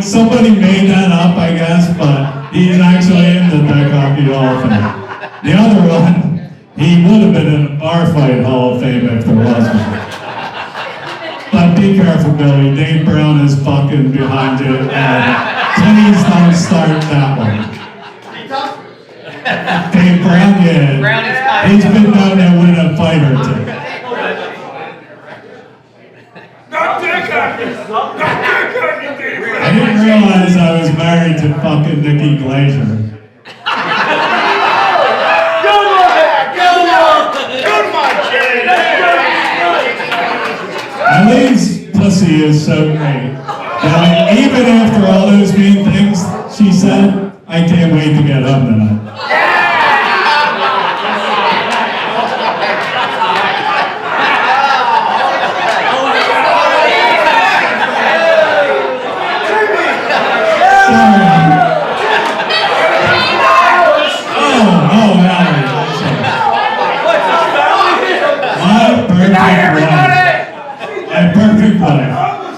Somebody made that up, I guess, but he's actually in the Deck Hockey Hall of Fame. The other one, he would have been in a bar fight Hall of Fame if there was one. But be careful, Billy. Dave Brown is fucking behind you, and please don't start that one. Dave Brown, yeah. He's been known to win a fight or two. I didn't realize I was married to fucking Nikki Glaser. Eileen's pussy is so great. That even after all those mean things she said, I can't wait to get home tonight.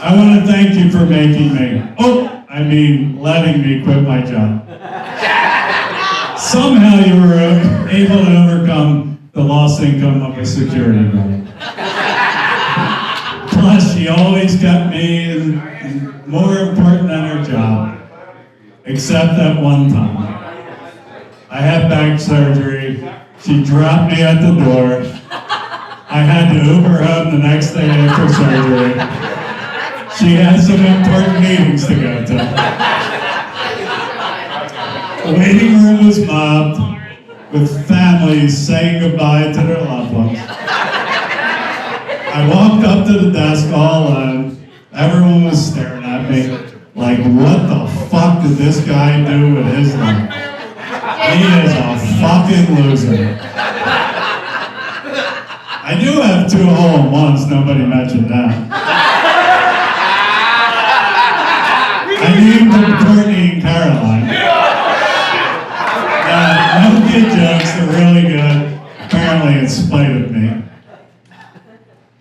I want to thank you for making me. Letting me quit my job. Somehow you were able to overcome the lost income of a security guard. Plus, she always kept me more important than her job. Except that one time. I had back surgery. She dropped me at the door. I had to Uber home the next day after surgery. She had some important meetings to go to. The waiting room was mobbed with families saying goodbye to their loved ones. I walked up to the desk all alone. Everyone was staring at me like, what the fuck did this guy do with his life? He is a fucking loser. I I do have 2 hole-in-ones, nobody mentioned that. I named them Courtney and Caroline. No kid jokes, they're really good. Apparently in spite of me.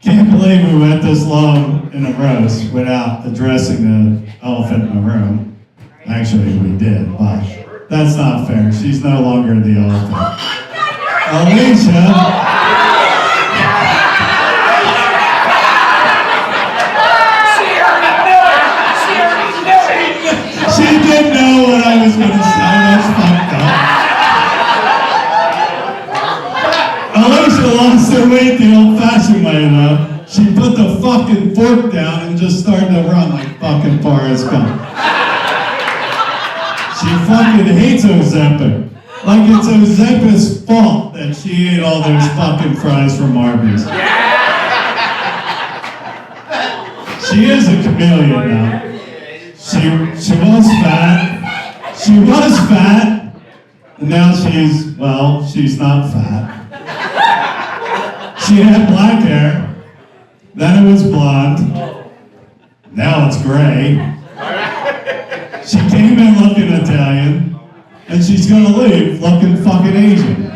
Can't believe we went this long in a roast without addressing the elephant in the room. Actually, we did, but that's not fair. She's no longer the elephant. Alicia. She didn't know what I was going to say. That's fucked up. Alicia lost her weight the old-fashioned way, though. She put the fucking fork down and just started to run like fucking Forrest Gump. She fucking hates Ozempic. Like it's Ozempic's fault that she ate all those fucking fries from Arby's. She is a chameleon now. She was fat. She was fat. And now she's not fat. She had black hair. Then it was blonde. Now it's gray. She came in looking Italian. And she's gonna leave looking fucking Asian.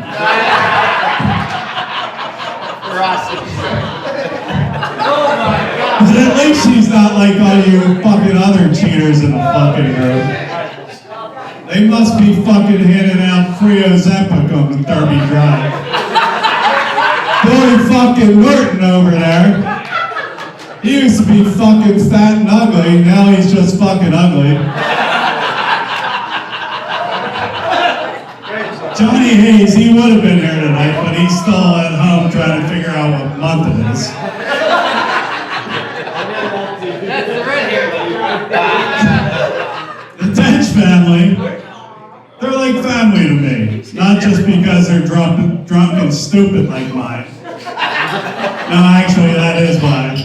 At least she's not like all you fucking other cheaters in the fucking room. They must be fucking handing out free Ozempic on the Derby Drive. Billy fucking Norton over there. He used to be fucking fat and ugly, now he's just fucking ugly. Johnny Hayes, he would have been here tonight, but he's still at home trying to figure out what month it is. The Tench family, they're like family to me. Not just because they're drunk and stupid like mine. No, actually, that is mine.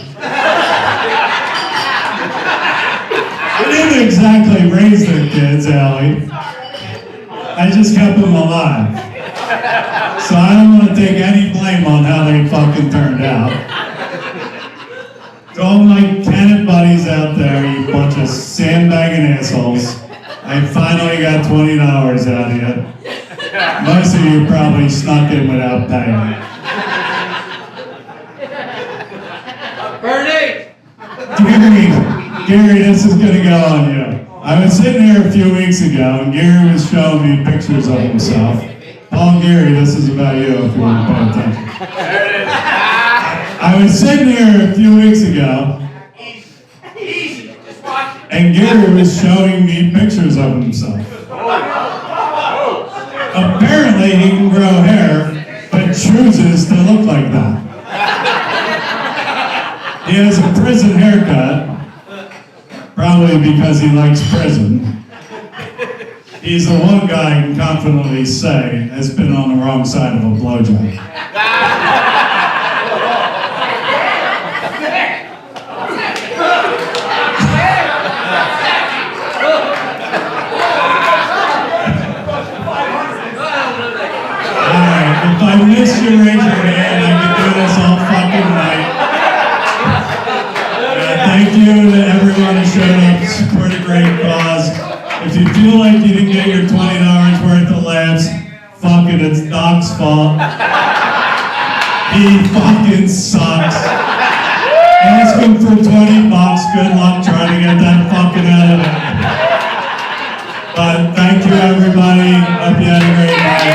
I didn't exactly raise their kids, Allie. I just kept them alive. So I don't want to take any blame on how they fucking turned out. To all my Canon buddies out there, you bunch of sandbagging assholes, I finally got $20 out of you. Most of you probably snuck in without paying. Gary, this is gonna go on you. I was sitting here a few weeks ago, and Gary was showing me pictures of himself. Paul and Gary, this is about you if you want to pay attention. I was sitting here a few weeks ago, and Gary was showing me pictures of himself. Apparently, he can grow hair, but chooses to look like that. He has a prison haircut. Probably because he likes prison. He's the one guy I can confidently say has been on the wrong side of a blowjob. Alright, if I missed you, raise your hand. I can do this all fucking night. Thank you to everyone who showed up to support a great cause. If you feel like you didn't get your $20 worth of laughs, fuck it, it's Doc's fault. He fucking sucks. Ask him for $20. Good luck trying to get that fucking out of it. But thank you everybody. Hope you had a great night.